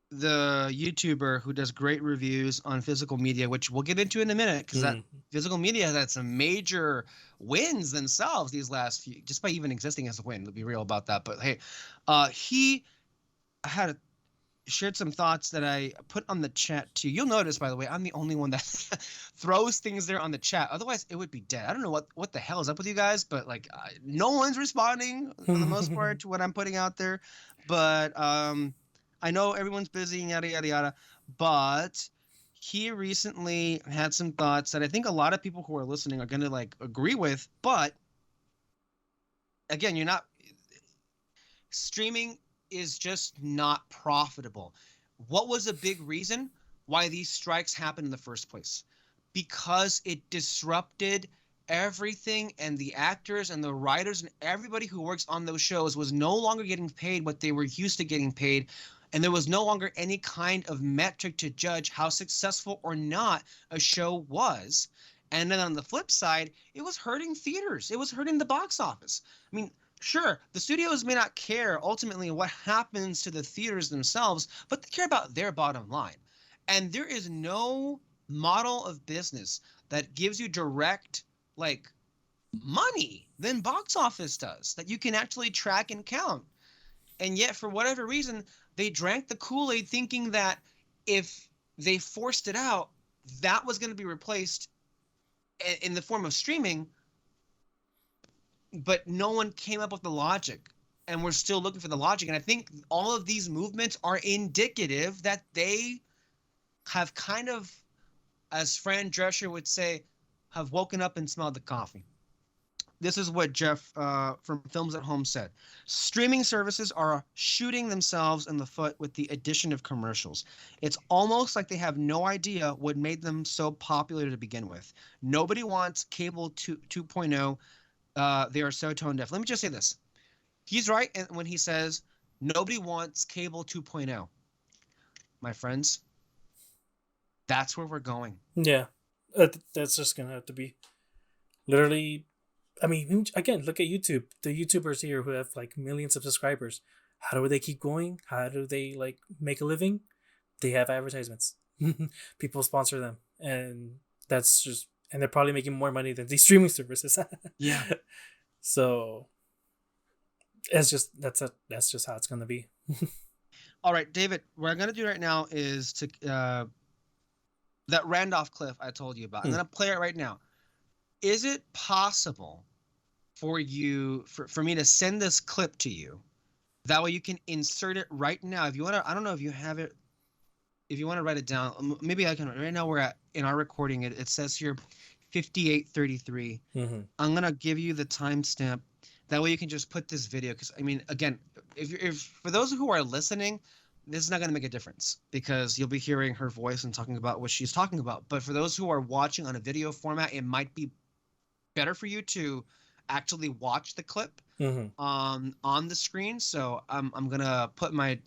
the YouTuber who does great reviews on physical media, which we'll get into in a minute, because that physical media has had some major wins themselves these last few, just by even existing as a win. Let's be real about that. But hey, he shared some thoughts that I put on the chat too. You'll notice, by the way, I'm the only one that throws things there on the chat. Otherwise, it would be dead. I don't know what the hell is up with you guys, but like no one's responding for the most part to what I'm putting out there. But I know everyone's busy, yada yada yada. But he recently had some thoughts that I think a lot of people who are listening are going to like agree with. But again, streaming is just not profitable. What was a big reason why these strikes happened in the first place? Because it disrupted everything, and the actors and the writers and everybody who works on those shows was no longer getting paid what they were used to getting paid, and there was no longer any kind of metric to judge how successful or not a show was. And then on the flip side, it was hurting theaters. It was hurting the box office. I mean, sure, the studios may not care ultimately what happens to the theaters themselves, but they care about their bottom line. And there is no model of business that gives you direct, like, money than box office does, that you can actually track and count. And yet, for whatever reason, they drank the Kool-Aid thinking that if they forced it out, that was going to be replaced in the form of streaming. But no one came up with the logic and we're still looking for the logic. And I think all of these movements are indicative that they have kind of, as Fran Drescher would say, have woken up and smelled the coffee. This is what Jeff from Films at Home said. Streaming services are shooting themselves in the foot with the addition of commercials. It's almost like they have no idea what made them so popular to begin with. Nobody wants cable 2.0. They are so tone deaf. Let me just say this. He's right when he says nobody wants cable 2.0. My friends, that's where we're going. Yeah. That's just going to have to be literally. I mean, again, look at YouTube. The YouTubers here who have like millions of subscribers. How do they keep going? How do they like make a living? They have advertisements. People sponsor them, and that's just, and they're probably making more money than these streaming services. Yeah. So it's just that's just how it's gonna be. All right, David. What I'm gonna do right now is to that Randolph clip I told you about. I'm gonna play it right now. Is it possible for you, for me to send this clip to you? That way you can insert it right now. If you want to, I don't know if you have it, if you want to write it down, maybe I can. Right now we're at, in our recording, it says here 58:33. I'm going to give you the timestamp. That way you can just put this video. Because, I mean, again, if for those who are listening, this is not going to make a difference because you'll be hearing her voice and talking about what she's talking about. But for those who are watching on a video format, it might be better for you to actually watch the clip on the screen. So I'm gonna put my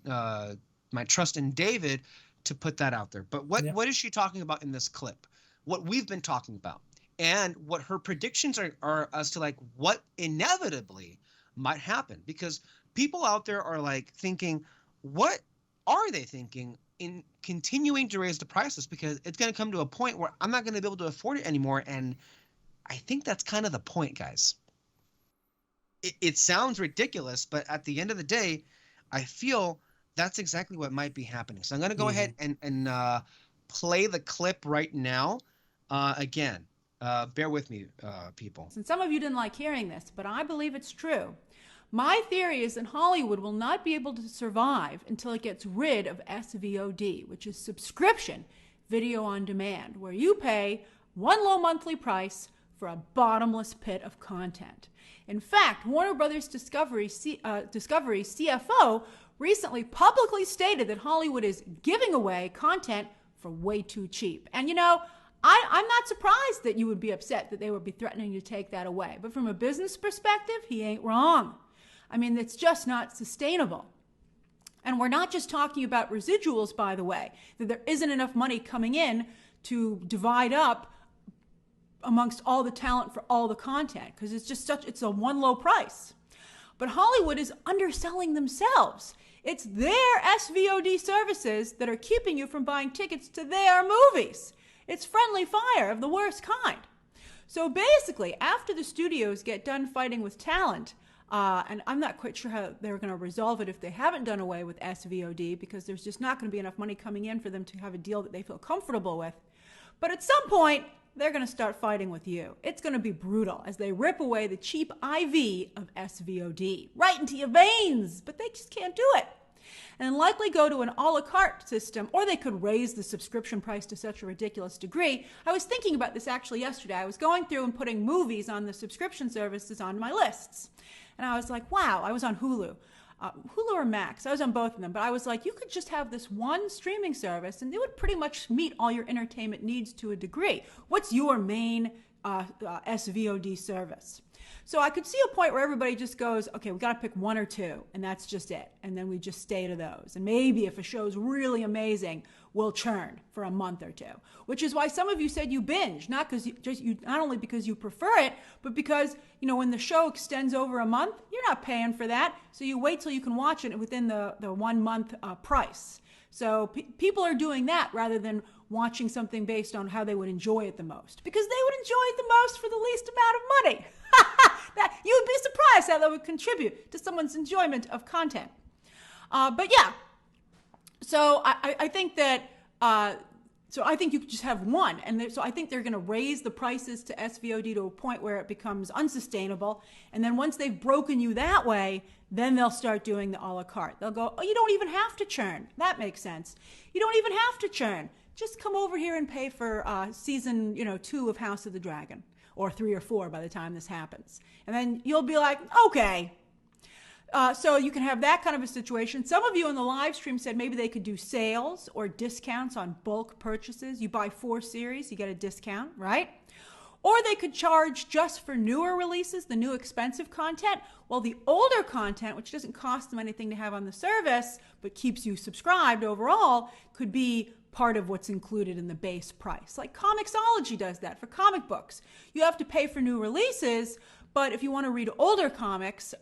my trust in David to put that out there. But what is she talking about in this clip? What we've been talking about, and what her predictions are as to like what inevitably might happen, because people out there are like thinking, what are they thinking in continuing to raise the prices? Because it's going to come to a point where I'm not going to be able to afford it anymore. And I think that's kind of the point, guys. It sounds ridiculous, but at the end of the day, I feel that's exactly what might be happening. So I'm going to go ahead and play the clip right now. Again, bear with me, people. And some of you didn't like hearing this, but I believe it's true. My theory is that Hollywood will not be able to survive until it gets rid of SVOD, which is subscription video on demand, where you pay one low monthly price for a bottomless pit of content. In fact, Warner Brothers Discovery CFO recently publicly stated that Hollywood is giving away content for way too cheap. And you know, I'm not surprised that you would be upset that they would be threatening to take that away. But from a business perspective, he ain't wrong. I mean, it's just not sustainable. And we're not just talking about residuals, by the way, that there isn't enough money coming in to divide up amongst all the talent for all the content, because it's a one low price. But Hollywood is underselling themselves. It's their SVOD services that are keeping you from buying tickets to their movies. It's friendly fire of the worst kind. So basically, after the studios get done fighting with talent, and I'm not quite sure how they're going to resolve it if they haven't done away with SVOD, because there's just not going to be enough money coming in for them to have a deal that they feel comfortable with. But at some point, they're going to start fighting with you. It's going to be brutal as they rip away the cheap IV of SVOD right into your veins, but they just can't do it. And likely go to an a la carte system, or they could raise the subscription price to such a ridiculous degree. I was thinking about this actually yesterday. I was going through and putting movies on the subscription services on my lists. And I was like, wow, I was on Hulu. Hulu or Max, I was on both of them, but I was like, you could just have this one streaming service and it would pretty much meet all your entertainment needs to a degree. What's your main SVOD service? So I could see a point where everybody just goes, okay, we got to pick one or two, and that's just it. And then we just stay to those. And maybe if a show's really amazing, we'll churn for a month or two, which is why some of you said you binge, not only because you prefer it, but because, you know, when the show extends over a month, you're not paying for that. So you wait till you can watch it within the 1 month price. So people are doing that rather than watching something based on how they would enjoy it the most, because they would enjoy it the most for the least amount of money. That you would be surprised how that would contribute to someone's enjoyment of content. But yeah, so I think that So I think you could just have one. And so I think they're going to raise the prices to SVOD to a point where it becomes unsustainable. And then once they've broken you that way, then they'll start doing the a la carte. They'll go, oh, you don't even have to churn. That makes sense. You don't even have to churn. Just come over here and pay for season 2 of House of the Dragon, or 3 or 4 by the time this happens. And then you'll be like, okay. So you can have that kind of a situation. Some of you in the live stream said maybe they could do sales or discounts on bulk purchases. You buy 4 series, you get a discount, right? Or they could charge just for newer releases, the new expensive content, while the older content, which doesn't cost them anything to have on the service, but keeps you subscribed overall, could be part of what's included in the base price. Like Comixology does that for comic books. You have to pay for new releases, but if you want to read older comics,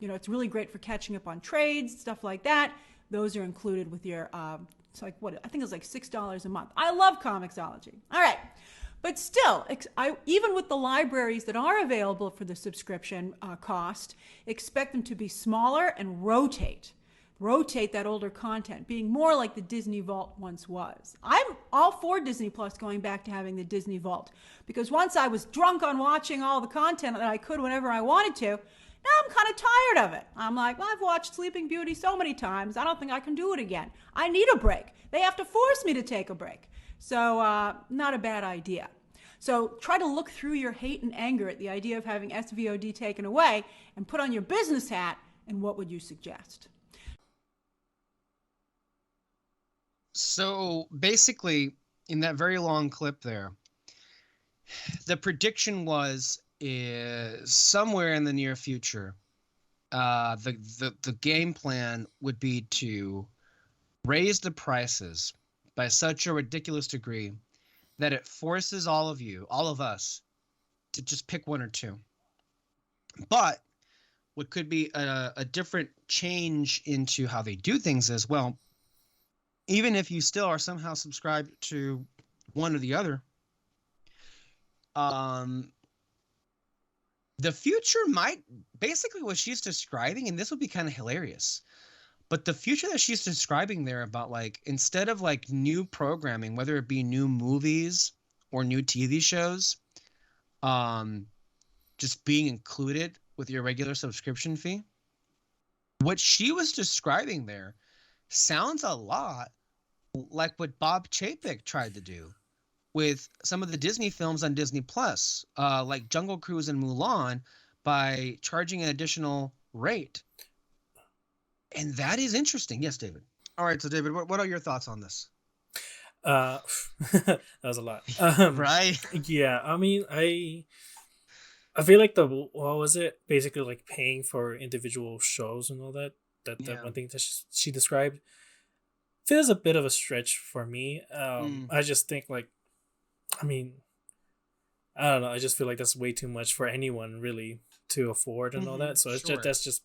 it's really great for catching up on trades, stuff like that. Those are included with your, it's like what, I think it's like $6 a month. I love Comixology. All right. But still, even with the libraries that are available for the subscription cost, expect them to be smaller and rotate that older content, being more like the Disney Vault once was. I'm all for Disney Plus going back to having the Disney Vault, because once I was drunk on watching all the content that I could whenever I wanted to, now I'm kind of tired of it. I'm like, well, I've watched Sleeping Beauty so many times, I don't think I can do it again. I need a break. They have to force me to take a break. So not a bad idea. So try to look through your hate and anger at the idea of having SVOD taken away and put on your business hat, and what would you suggest? So basically, in that very long clip there, the prediction was somewhere in the near future, the game plan would be to raise the prices by such a ridiculous degree that it forces all of us, to just pick one or two. But what could be a different change into how they do things is, well, even if you still are somehow subscribed to one or the other, the future might, basically what she's describing, and this would be kind of hilarious, but the future that she's describing there about, like, instead of like new programming, whether it be new movies or new TV shows, just being included with your regular subscription fee, what she was describing there sounds a lot like what Bob Chapek tried to do with some of the Disney films on Disney Plus, like Jungle Cruise and Mulan, by charging an additional rate. And that is interesting. Yes, David. All right. So, David, what are your thoughts on this? That was a lot. Right? Yeah. I mean, I feel like what was it? Basically, like paying for individual shows and all that. That one thing that she described feels a bit of a stretch for me. I just think, like, I mean, I don't know. I just feel like that's way too much for anyone really to afford and all that. So it's that's just.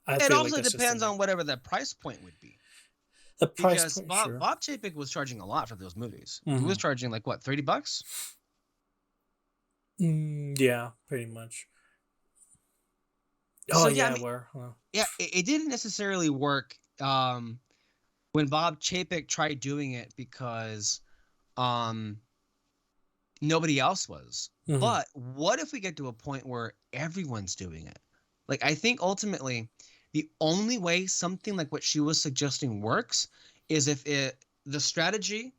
It also depends on whatever the price point would be. The price because point, sure. Bob Chapek was charging a lot for those movies. Mm-hmm. He was charging like what, $30? Yeah, pretty much. So, Oh yeah, yeah, I mean, yeah, it didn't necessarily work when Bob Chapek tried doing it because nobody else was. Mm-hmm. But what if we get to a point where everyone's doing it? Like, I think ultimately the only way something like what she was suggesting works is if the strategy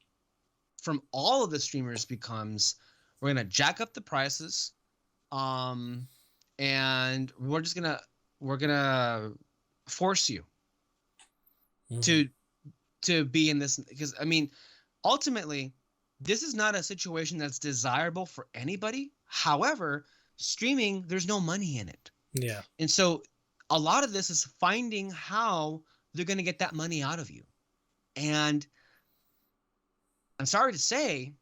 from all of the streamers becomes, we're going to jack up the prices, and we're going to force you to be in this, because I mean, ultimately this is not a situation that's desirable for anybody. However, streaming, there's no money in it. Yeah. And so a lot of this is finding how they're going to get that money out of you. And I'm sorry to say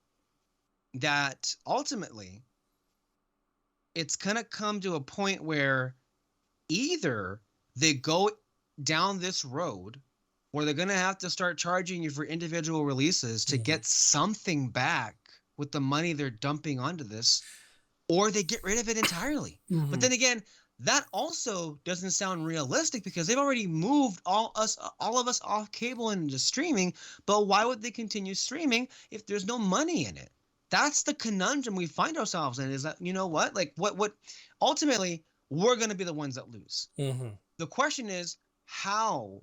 that ultimately it's going to come to a point where either they go down this road where they're going to have to start charging you for individual releases to get something back with the money they're dumping onto this, or they get rid of it entirely. But then again, That also doesn't sound realistic because they've already moved all of us off cable and into streaming. But why would they continue streaming if there's no money in it? That's the conundrum we find ourselves in. Is that, you know what? Like what ultimately we're going to be the ones that lose. Mm-hmm. The question is how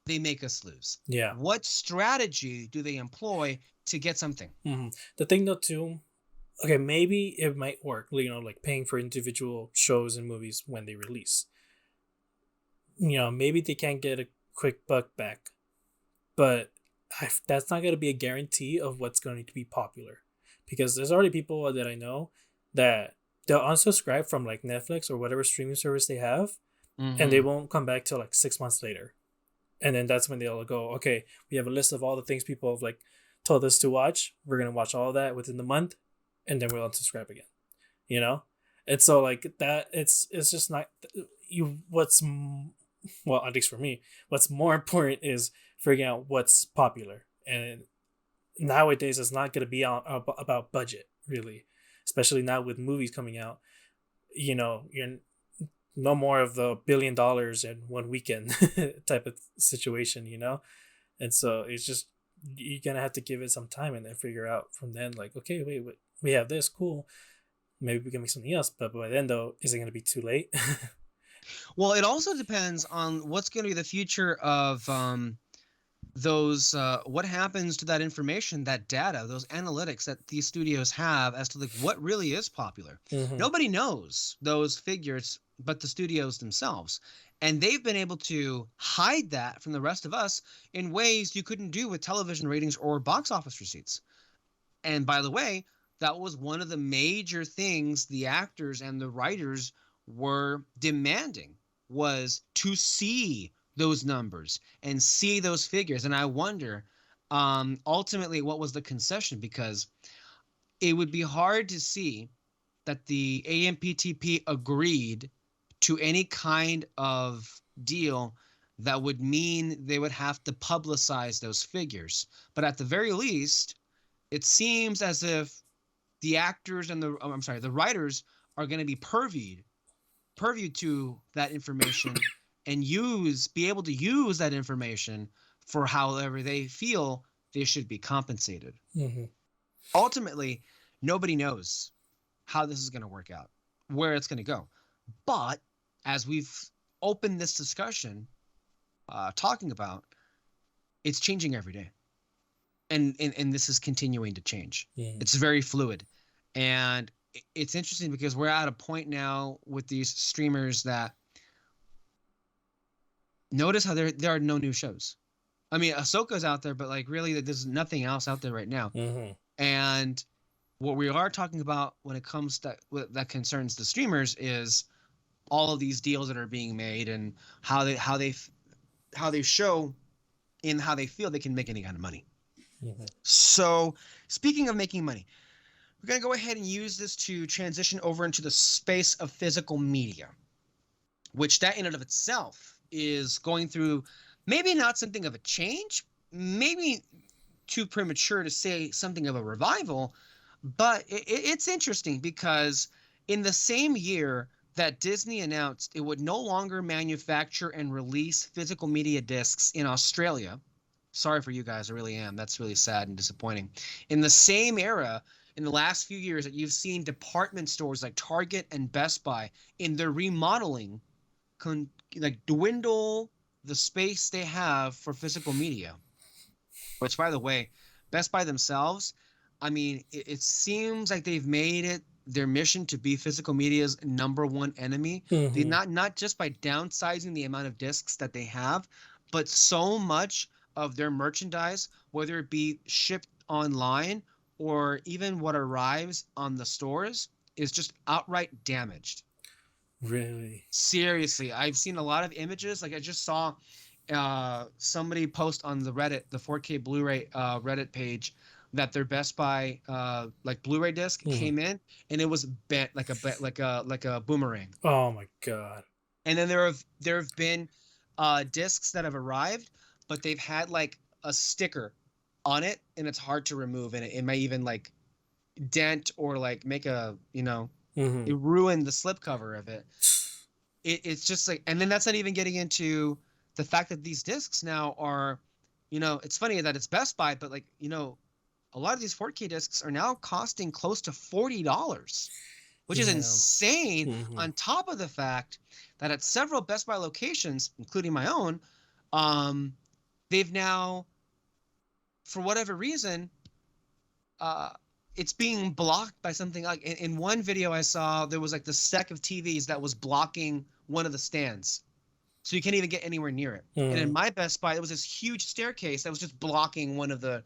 they make us lose. Yeah. What strategy do they employ to get something? Mm-hmm. The thing though too, okay, maybe it might work, you know, like paying for individual shows and movies when they release. You know, maybe they can't get a quick buck back, but that's not going to be a guarantee of what's going to be popular, because there's already people that I know that they'll unsubscribe from like Netflix or whatever streaming service they have, and they won't come back till like 6 months later. And then that's when they'll go, okay, we have a list of all the things people have like told us to watch. We're going to watch all of that within the month, and then we'll unsubscribe again, you know? And so like that, it's just not well, at least for me, what's more important is figuring out what's popular. And nowadays it's not going to be about budget, really, especially now with movies coming out. You know, you're no more of the $1 billion in one weekend type of situation, you know? And so it's just, you're going to have to give it some time and then figure out from then, like, okay, wait, we have this, cool. Maybe we can make something else. But by then, though, is it going to be too late? Well, it also depends on what's going to be the future of those what happens to that information, that data, those analytics that these studios have as to like what really is popular. Mm-hmm. Nobody knows those figures but the studios themselves, and they've been able to hide that from the rest of us in ways you couldn't do with television ratings or box office receipts. And by the way, that was one of the major things the actors and the writers were demanding, was to see those numbers and see those figures. And I wonder, ultimately, what was the concession? Because it would be hard to see that the AMPTP agreed to any kind of deal that would mean they would have to publicize those figures. But at the very least, it seems as if the actors and the writers are going to be purviewed to that information and be able to use that information for however they feel they should be compensated. Mm-hmm. Ultimately, nobody knows how this is going to work out, where it's going to go. But as we've opened this discussion, talking about, it's changing every day. And this is continuing to change. Mm-hmm. It's very fluid. And it's interesting because we're at a point now with these streamers that notice how there are no new shows. I mean, Ahsoka's out there, but like really there's nothing else out there right now. Mm-hmm. And what we are talking about when it comes to that concerns the streamers is all of these deals that are being made and how they show in how they feel they can make any kind of money. Mm-hmm. So speaking of making money, we're going to go ahead and use this to transition over into the space of physical media, which that in and of itself is going through maybe not something of a change, maybe too premature to say something of a revival, but it's interesting because in the same year that Disney announced it would no longer manufacture and release physical media discs in Australia. Sorry for you guys, I really am. That's really sad and disappointing. In the same era, in the last few years, that you've seen department stores like Target and Best Buy in their remodeling dwindle the space they have for physical media. Which, by the way, Best Buy themselves, I mean, it seems like they've made it their mission to be physical media's number one enemy. Mm-hmm. They not just by downsizing the amount of discs that they have, but so much of their merchandise, whether it be shipped online or even what arrives on the stores, is just outright damaged. Really? Seriously, I've seen a lot of images. Like I just saw somebody post on the Reddit, the 4K Blu-ray Reddit page, that their Best Buy like Blu-ray disc came in and it was bent like a boomerang. Oh my god! And then there have been discs that have arrived, but they've had like a sticker on it, and it's hard to remove, and it may even like dent or like make a it ruin the slipcover of it. it's just like, and then that's not even getting into the fact that these discs now are, it's funny that it's Best Buy, but like, a lot of these 4K discs are now costing close to $40, which is insane. Mm-hmm. On top of the fact that at several Best Buy locations, including my own, they've now, for whatever reason, it's being blocked by something. Like in one video I saw, there was like the stack of TVs that was blocking one of the stands, so you can't even get anywhere near it. And in my Best Buy, there was this huge staircase that was just blocking one of the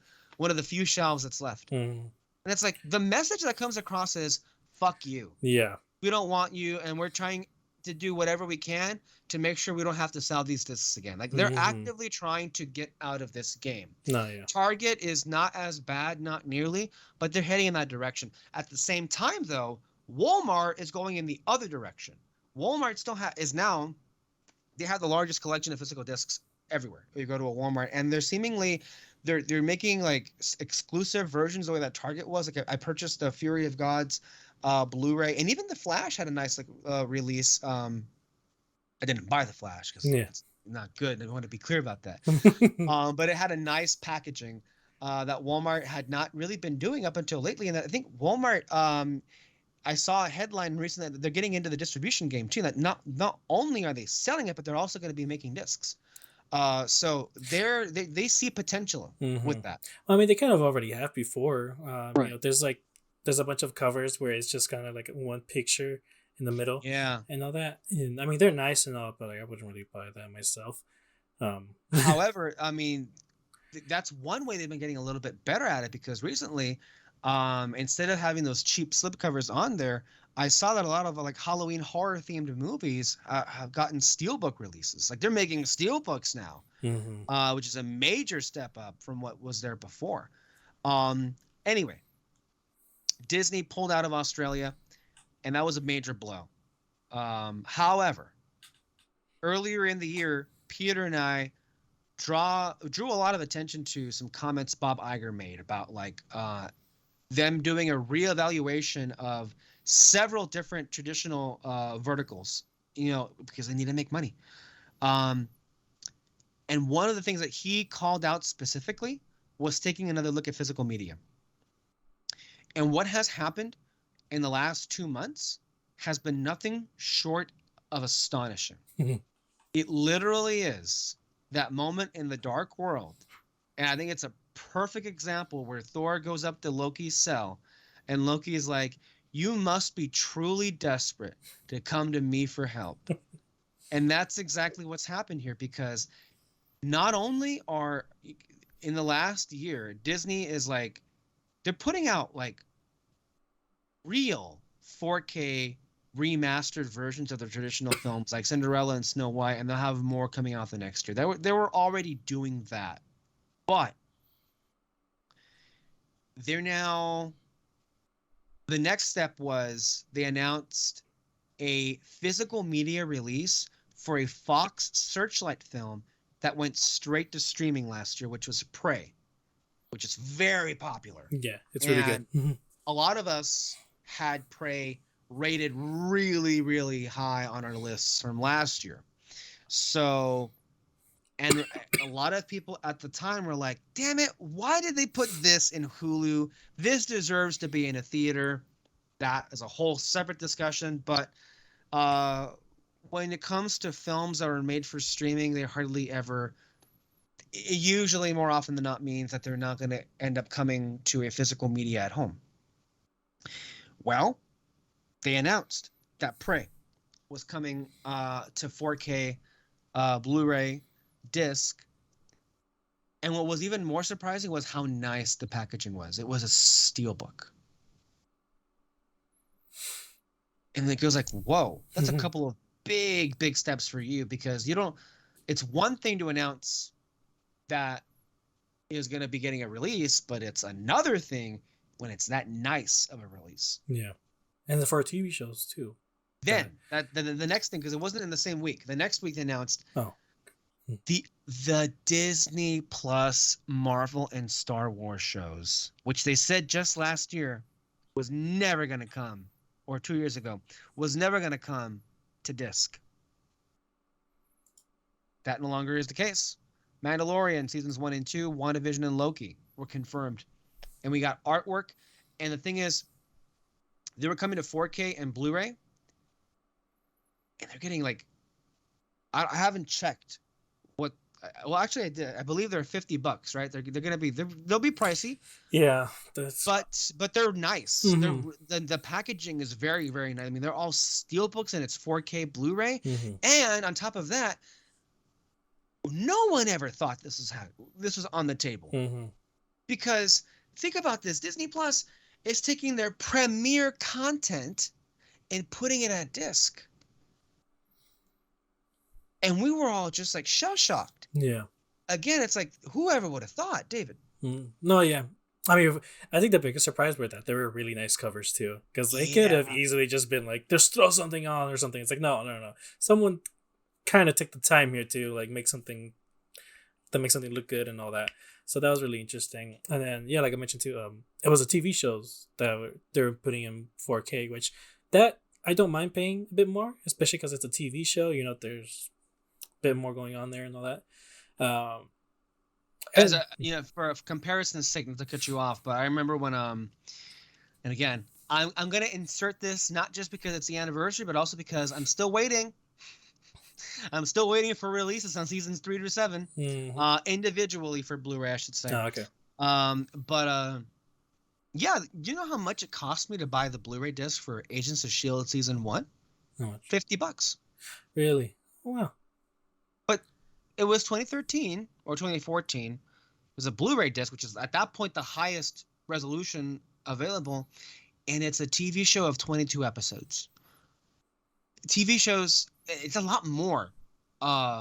few shelves that's left. And it's like the message that comes across is "fuck you." Yeah, we don't want you, and we're trying to do whatever we can to make sure we don't have to sell these discs again. Like they're actively trying to get out of this game. Target is not as bad, not nearly, but they're heading in that direction. At the same time, though, Walmart is going in the other direction. Walmart still they have the largest collection of physical discs everywhere. You go to a Walmart, and they're making like exclusive versions the way that Target was. Like I purchased the Fury of Gods Blu-ray, and even the Flash had a nice release. I didn't buy the Flash because it's not good. I want to be clear about that. But it had a nice packaging that Walmart had not really been doing up until lately. And I think Walmart, I saw a headline recently that they're getting into the distribution game too. That not only are they selling it, but they're also going to be making discs. So they see potential with that. I mean, they kind of already have before. Right. There's a bunch of covers where it's just kind of like one picture in the middle, and all that. And I mean, they're nice and all, but like, I wouldn't really buy that myself. However, I mean, that's one way they've been getting a little bit better at it, because recently, instead of having those cheap slipcovers on there, I saw that a lot of like Halloween horror themed movies have gotten steelbook releases. Like they're making steelbooks now, which is a major step up from what was there before. Anyway, Disney pulled out of Australia, and that was a major blow. However, earlier in the year, Peter and I drew a lot of attention to some comments Bob Iger made about like them doing a reevaluation of several different traditional verticals, because they need to make money. And one of the things that he called out specifically was taking another look at physical media. And what has happened in the last 2 months has been nothing short of astonishing. It literally is that moment in the Dark World. And I think it's a perfect example where Thor goes up to Loki's cell, and Loki is like, "You must be truly desperate to come to me for help." And that's exactly what's happened here, because not only are, in the last year, Disney is like, they're putting out like real 4K remastered versions of the traditional films like Cinderella and Snow White, and they'll have more coming out the next year. They were already doing that, but they're now, the next step was they announced a physical media release for a Fox Searchlight film that went straight to streaming last year, which was Prey, which is very popular. Yeah, it's really good. A lot of us had Prey rated really, really high on our lists from last year. So, and a lot of people at the time were like, damn it, why did they put this in Hulu? This deserves to be in a theater. That is a whole separate discussion. But when it comes to films that are made for streaming, they hardly ever, it usually more often than not means that they're not going to end up coming to a physical media at home. Well, they announced that Prey was coming to 4K Blu-ray disc. And what was even more surprising was how nice the packaging was. It was a steelbook. And it goes like, whoa, that's a couple of big steps for you, because it's one thing to announce that is going to be getting a release, but it's another thing when it's that nice of a release. Yeah. And for TV shows too. Then the next thing, because it wasn't in the same week. The next week they announced the Disney Plus Marvel and Star Wars shows, which they said just last year was never going to come, or 2 years ago was never going to come to disc. that no longer is the case. Mandalorian seasons 1 and 2, WandaVision and Loki were confirmed. And we got artwork. And the thing is, they were coming to 4K and Blu-ray. And they're getting like, I haven't checked what, well, actually I did. I believe they're $50, right? They're going to be, they'll be pricey. Yeah. But they're nice. Mm-hmm. The packaging is very, very nice. I mean, they're all steelbooks and it's 4K Blu-ray. Mm-hmm. And on top of that, no one ever thought this was on the table. Mm-hmm. Because think about this. Disney Plus is taking their premiere content and putting it on disc. And we were all just like shell-shocked. Yeah. Again, it's like, whoever would have thought, David. No, yeah. I mean, I think the biggest surprise were that they were really nice covers too. Because they could have easily just been like, just throw something on or something. It's like, no. Someone kind of took the time here to like make something look good and all that. So that was really interesting. And then, yeah, like I mentioned too, it was a TV shows that they were putting in 4K, which that I don't mind paying a bit more, especially because it's a TV show. You know, there's a bit more going on there and all that. As a, you know, for comparison's sake, not to cut you off, but I remember when and again, I'm gonna insert this not just because it's the anniversary, but also because I'm still waiting. I'm still waiting for releases on seasons 3 to 7, individually for Blu-ray, I should say. Oh, okay. Yeah, you know how much it cost me to buy the Blu-ray disc for Agents of S.H.I.E.L.D. season 1? How much? $50. Really? Wow. But it was 2013 or 2014. It was a Blu-ray disc, which is at that point the highest resolution available, and it's a TV show of 22 episodes. TV shows, it's a lot more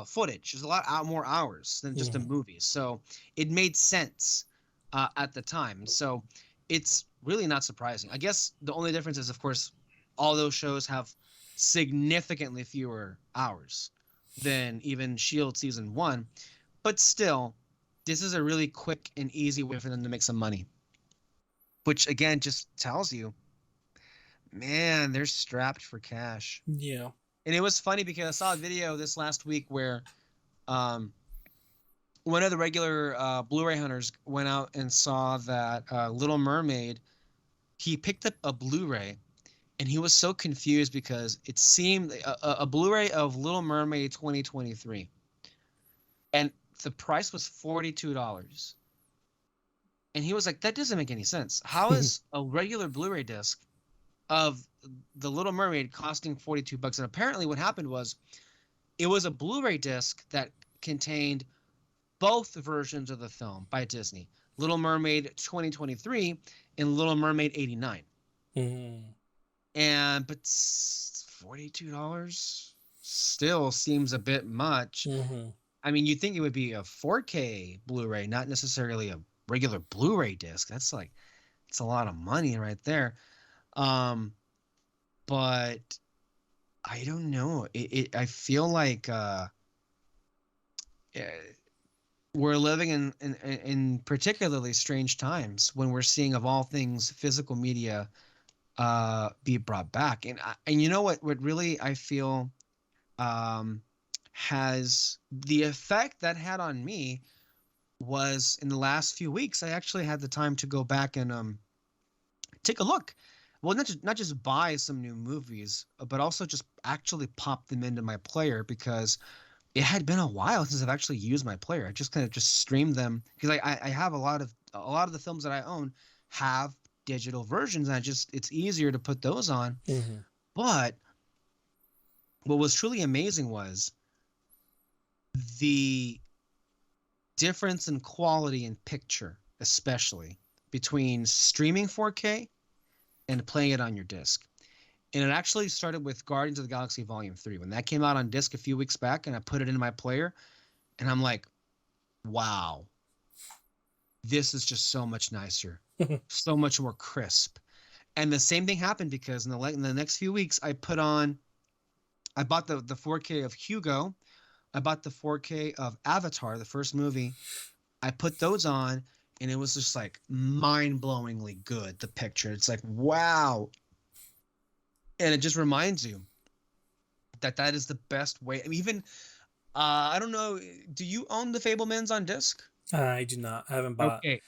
footage. There's a lot more hours than just a movie. So it made sense at the time. So it's really not surprising. I guess the only difference is, of course, all those shows have significantly fewer hours than even S.H.I.E.L.D. season 1. But still, this is a really quick and easy way for them to make some money. Which, again, just tells you, man, they're strapped for cash. Yeah. And it was funny because I saw a video this last week where one of the regular Blu-ray hunters went out and saw that Little Mermaid, he picked up a Blu-ray, and he was so confused because it seemed a Blu-ray of Little Mermaid 2023. And the price was $42. And he was like, that doesn't make any sense. How is a regular Blu-ray disc of the Little Mermaid costing $42? And apparently what happened was it was a Blu-ray disc that contained both versions of the film by Disney, Little Mermaid 2023 and Little Mermaid 89. But $42 still seems a bit much. I mean, you'd think it would be a 4K Blu-ray, not necessarily a regular Blu-ray disc. That's like, it's a lot of money right there. But I don't know. I feel like we're living in particularly strange times when we're seeing, of all things, physical media be brought back. And you know what really I feel has the effect that had on me was in the last few weeks. I actually had the time to go back and take a look. Well, not just buy some new movies, but also just actually pop them into my player, because it had been a while since I've actually used my player. I just kind of just streamed them because I have a lot of the films that I own have digital versions, and it's easier to put those on. But what was truly amazing was the difference in quality and picture, especially between streaming 4K and playing it on your disc. And it actually started with Guardians of the Galaxy Volume 3. When that came out on disc a few weeks back, and I put it into my player, and I'm like, wow, this is just so much nicer, so much more crisp. And the same thing happened because in the next few weeks, I bought the 4K of Hugo. I bought the 4K of Avatar, the first movie. I put those on, and it was just like mind-blowingly good, the picture. It's like, wow. And it just reminds you that is the best way. I mean, even I don't know. Do you own the Fablemans on disc? I do not. I haven't bought Okay.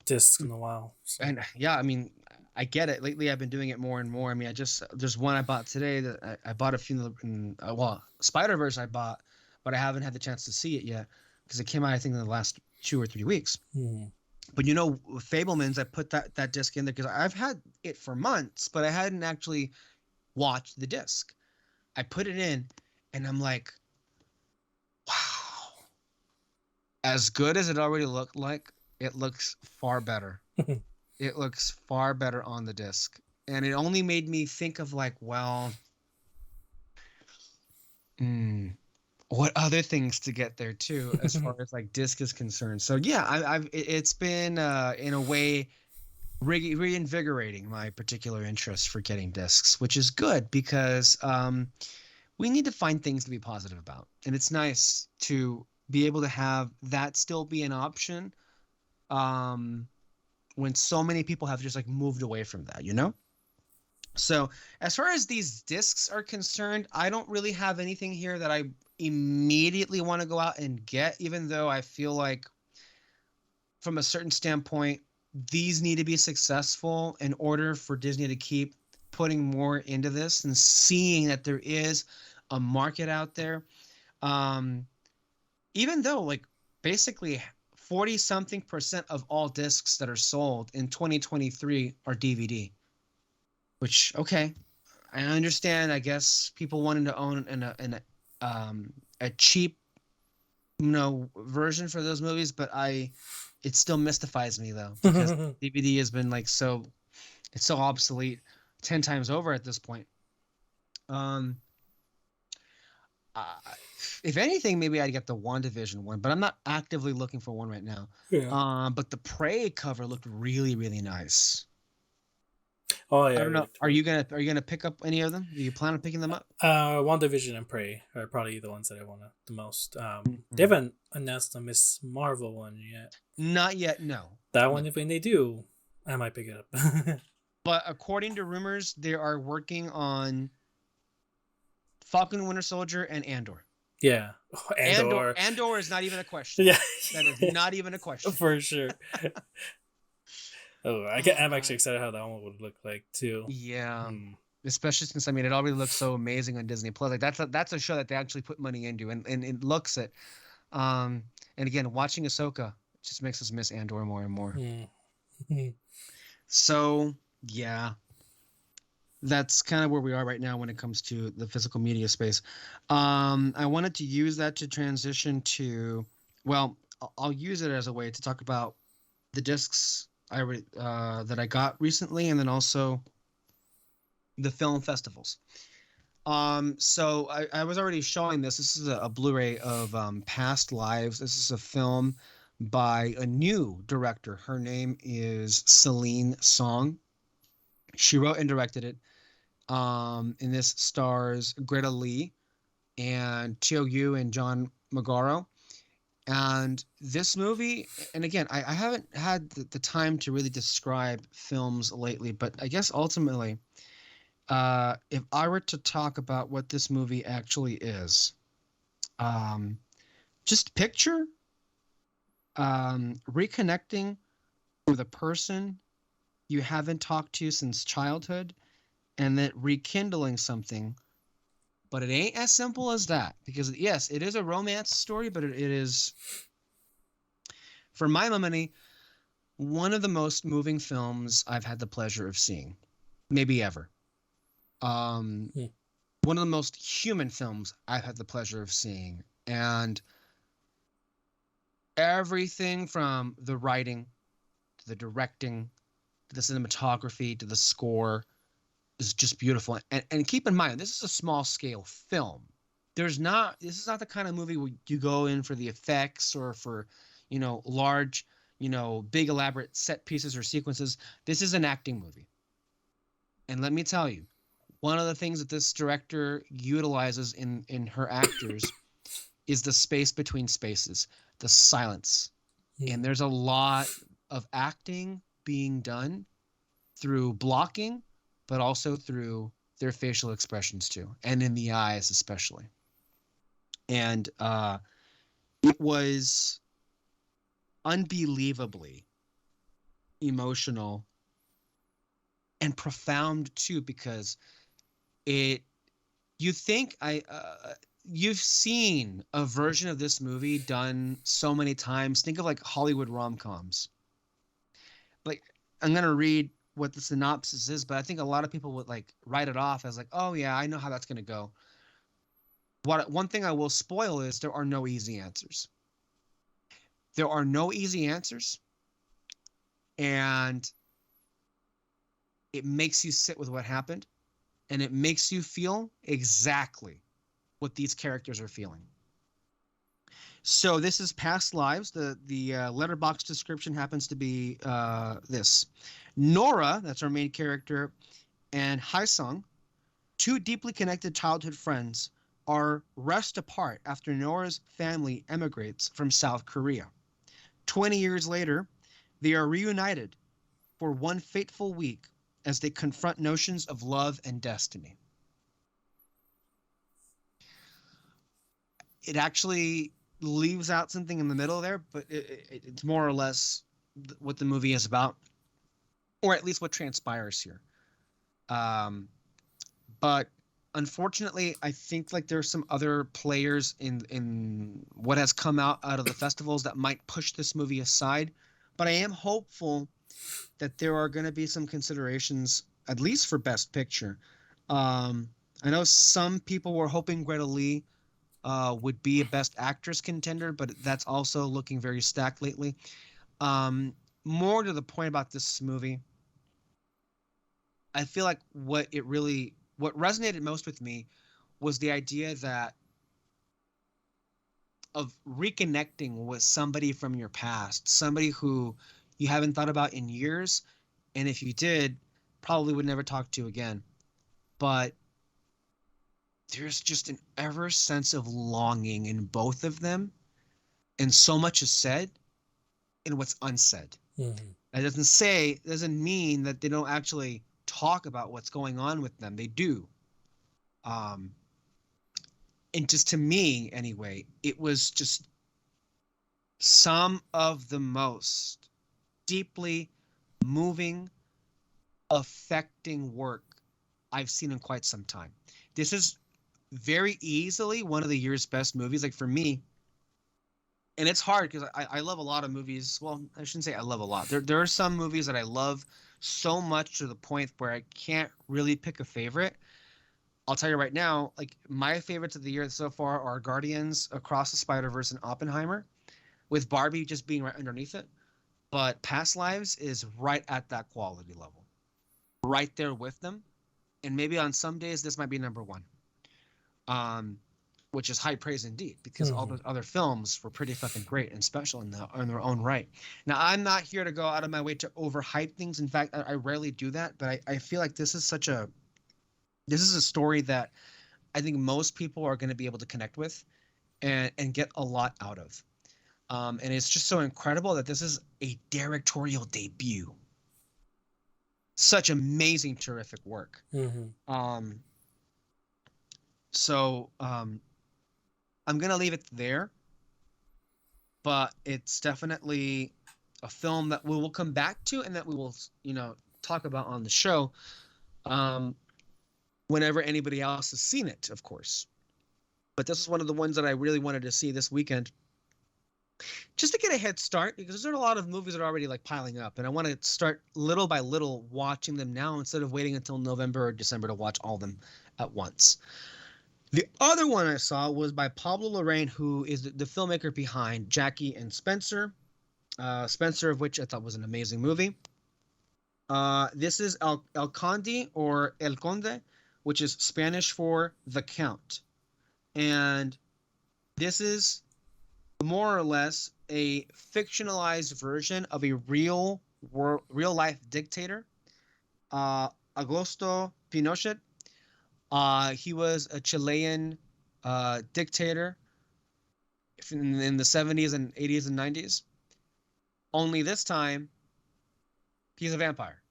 discs in a while. So. And yeah, I mean, I get it. Lately, I've been doing it more and more. I mean, there's one I bought today that I bought a few. Well, Spider-Verse I bought, but I haven't had the chance to see it yet because it came out, I think, in the last 2 or 3 weeks. But you know, with Fablemans, I put that disc in there because I've had it for months, but I hadn't actually watched the disc. I put it in, and I'm like, wow. As good as it already looked like, it looks far better. It looks far better on the disc. And it only made me think of like, well, what other things to get there too, as far as like disc is concerned. So yeah, it's been in a way reinvigorating my particular interest for getting discs, which is good because we need to find things to be positive about. And it's nice to be able to have that still be an option when so many people have just like moved away from that, you know? So as far as these discs are concerned, I don't really have anything here that I immediately want to go out and get, even though I feel like from a certain standpoint, these need to be successful in order for Disney to keep putting more into this and seeing that there is a market out there. Even though like basically 40-something% of all discs that are sold in 2023 are DVD, which, okay, I understand. I guess people wanting to own a cheap, version for those movies, but it still mystifies me though, because DVD has been like it's so obsolete 10 times over at this point. If anything, maybe I'd get the WandaVision one, but I'm not actively looking for one right now. Yeah. But the Prey cover looked really, really nice. Oh yeah. I don't know. Are you gonna pick up any of them? Do you plan on picking them up? WandaVision and Prey are probably the ones that I want the most. They haven't announced the Miss Marvel one yet. Not yet, no. That one, if when they do, I might pick it up. But according to rumors, they are working on Falcon and Winter Soldier and Andor. Yeah. Oh, Andor is not even a question. Yeah. That is not even a question. For sure. I'm actually excited how that one would look like too. Yeah. Especially since, I mean, it already looks so amazing on Disney Plus. Like that's a show that they actually put money into, and it looks it. And again, watching Ahsoka just makes us miss Andor more and more. So yeah, that's kind of where we are right now when it comes to the physical media space. I wanted to use that to transition to, well, I'll use it as a way to talk about the discs that I got recently, and then also the film festivals. So I was already showing this. This is a Blu-ray of Past Lives. This is a film by a new director. Her name is Celine Song. She wrote and directed it. And this stars Greta Lee and Teo Yu and John Magaro. And this movie, and again, I haven't had the time to really describe films lately, but I guess ultimately, if I were to talk about what this movie actually is, just picture reconnecting with a person you haven't talked to since childhood, and then rekindling something. But it ain't as simple as that, because yes, it is a romance story, but it is, for my money, one of the most moving films I've had the pleasure of seeing, maybe ever. One of the most human films I've had the pleasure of seeing, and everything from the writing to the directing to the cinematography to the score is just beautiful. And keep in mind, this is a small scale film. This is not the kind of movie where you go in for the effects or for, large, big elaborate set pieces or sequences. This is an acting movie. And let me tell you, one of the things that this director utilizes in her actors is the space between spaces, the silence. And there's a lot of acting being done through blocking, but also through their facial expressions too, and in the eyes especially. And it was unbelievably emotional and profound too, because it you think you've seen a version of this movie done so many times. Think of like Hollywood rom-coms. Like, I'm gonna read what the synopsis is, but I think a lot of people would like write it off as like, oh yeah, I know how that's gonna go. One thing I will spoil is there are no easy answers. There are no easy answers, and it makes you sit with what happened, and it makes you feel exactly what these characters are feeling. So this is Past Lives. The letterbox description happens to be this: Nora, that's our main character, and Haesung, two deeply connected childhood friends, are wrest apart after Nora's family emigrates from South Korea. 20 years later, they are reunited for one fateful week as they confront notions of love and destiny. It actually leaves out something in the middle there, but it's more or less what the movie is about, or at least what transpires here. But unfortunately, I think like there's some other players in what has come out of the festivals that might push this movie aside. But I am hopeful that there are going to be some considerations, at least for Best Picture. I know some people were hoping Greta Lee would be a Best Actress contender, but that's also looking very stacked lately. More to the point about this movie, I feel like what resonated most with me was the idea that of reconnecting with somebody from your past, somebody who you haven't thought about in years, and if you did, probably would never talk to again. But there's just an ever sense of longing in both of them, and so much is said in what's unsaid. Mm-hmm. That doesn't mean that they don't actually talk about what's going on with them. They do. And just to me anyway, it was just some of the most deeply moving, affecting work I've seen in quite some time. This is very easily one of the year's best movies, like for me. And it's hard because I love a lot of movies. Well, I shouldn't say I love a lot. There are some movies that I love so much to the point where I can't really pick a favorite. I'll tell you right now, like my favorites of the year so far are Guardians, Across the Spider-Verse, and Oppenheimer, with Barbie just being right underneath it. But Past Lives is right at that quality level, right there with them. And maybe on some days this might be number one, which is high praise indeed, because all those other films were pretty fucking great and special in their own right. Now, I'm not here to go out of my way to overhype things. In fact, I rarely do that. But I feel like this is a story that I think most people are going to be able to connect with and get a lot out of. And it's just so incredible that this is a directorial debut. Such amazing, terrific work. Mm-hmm. So I'm going to leave it there. But it's definitely a film that we will come back to and that we will, talk about on the show. Whenever anybody else has seen it, of course. But this is one of the ones that I really wanted to see this weekend, just to get a head start, because there's a lot of movies that are already like piling up, and I want to start little by little watching them now instead of waiting until November or December to watch all of them at once. The other one I saw was by Pablo Larraín, who is the filmmaker behind Jackie and Spencer. Spencer, of which I thought was an amazing movie. This is El Conde, or El Conde, which is Spanish for the Count. And this is more or less a fictionalized version of a real life dictator, Augusto Pinochet. He was a Chilean dictator in the 70s and 80s and 90s. Only this time, he's a vampire.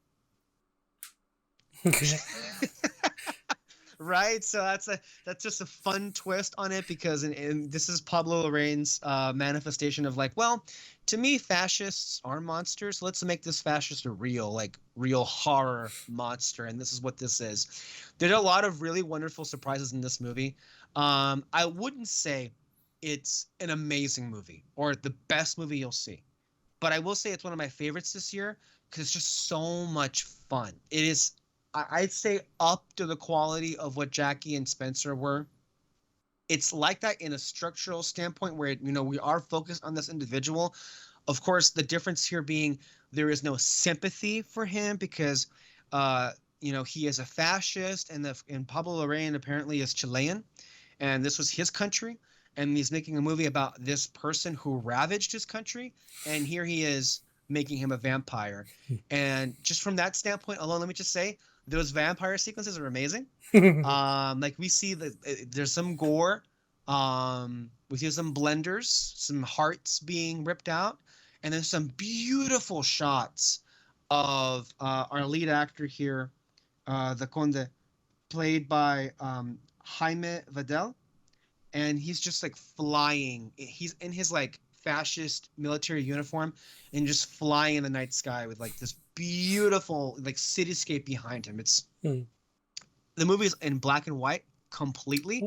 Right, so that's just a fun twist on it, because this is Pablo Larraín's manifestation of like, well, to me fascists are monsters. Let's make this fascist a real horror monster, and this is what this is. There's a lot of really wonderful surprises in this movie. I wouldn't say it's an amazing movie or the best movie you'll see, but I will say it's one of my favorites this year because it's just so much fun. It is, I'd say, up to the quality of what Jackie and Spencer were. It's like that in a structural standpoint where, we are focused on this individual. Of course, the difference here being there is no sympathy for him because, he is a fascist, and Pablo Larraín apparently is Chilean, and this was his country, and he's making a movie about this person who ravaged his country, and here he is making him a vampire. And just from that standpoint alone, let me just say, those vampire sequences are amazing. Like we see there's some gore, we see some blenders, some hearts being ripped out, and there's some beautiful shots of our lead actor here, the Conde, played by Jaime Vadel, and he's just like flying. He's in his like fascist military uniform and just flying in the night sky with like this beautiful like cityscape behind him. It's the movie is in black and white completely,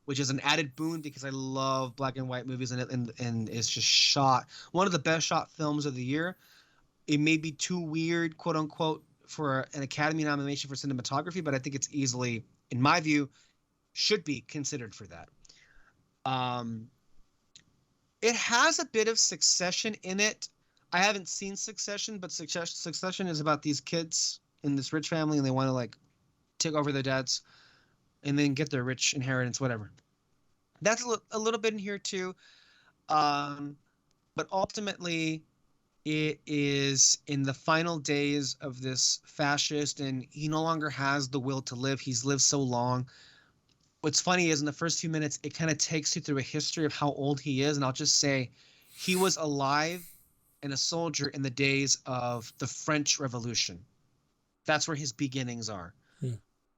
which is an added boon because I love black and white movies, and it's just shot one of the best shot films of the year. It may be too weird, quote unquote, for an Academy nomination for cinematography, but I think it's easily, in my view, should be considered for that. It has a bit of Succession in it. I haven't seen Succession, but Succession is about these kids in this rich family, and they want to like take over their dads and then get their rich inheritance, whatever. That's a little bit in here too. But ultimately, it is in the final days of this fascist, and he no longer has the will to live. He's lived so long. What's funny is in the first few minutes, it kind of takes you through a history of how old he is. And I'll just say he was alive and a soldier in the days of the French Revolution. That's where his beginnings are.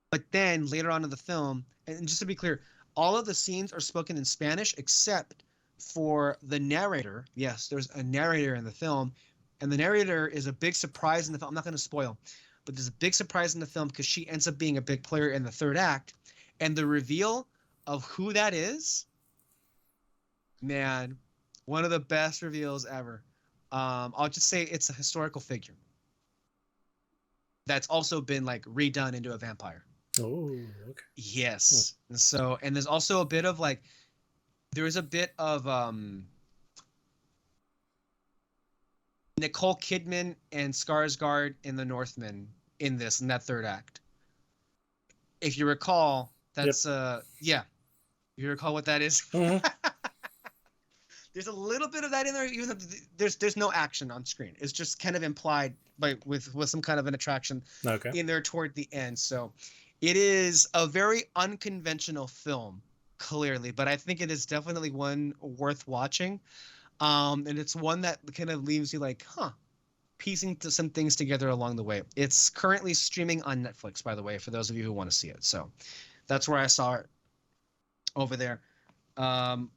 But then later on in the film, and just to be clear, all of the scenes are spoken in Spanish except for the narrator. Yes, there's a narrator in the film, and the narrator is a big surprise in the film. I'm not going to spoil, but there's a big surprise in the film because she ends up being a big player in the third act. And the reveal of who that is, man, one of the best reveals ever. I'll just say it's a historical figure that's also been like redone into a vampire. Oh, okay. Yes. And there's also a bit of like, there is a bit of Nicole Kidman and Skarsgård in The Northman in that third act. If you recall, that's if you recall what that is. There's a little bit of that in there, even though there's no action on screen. It's just kind of implied with some kind of an attraction in there toward the end. So it is a very unconventional film, clearly, but I think it is definitely one worth watching. And it's one that kind of leaves you like, piecing some things together along the way. It's currently streaming on Netflix, by the way, for those of you who want to see it. So that's where I saw it over there. And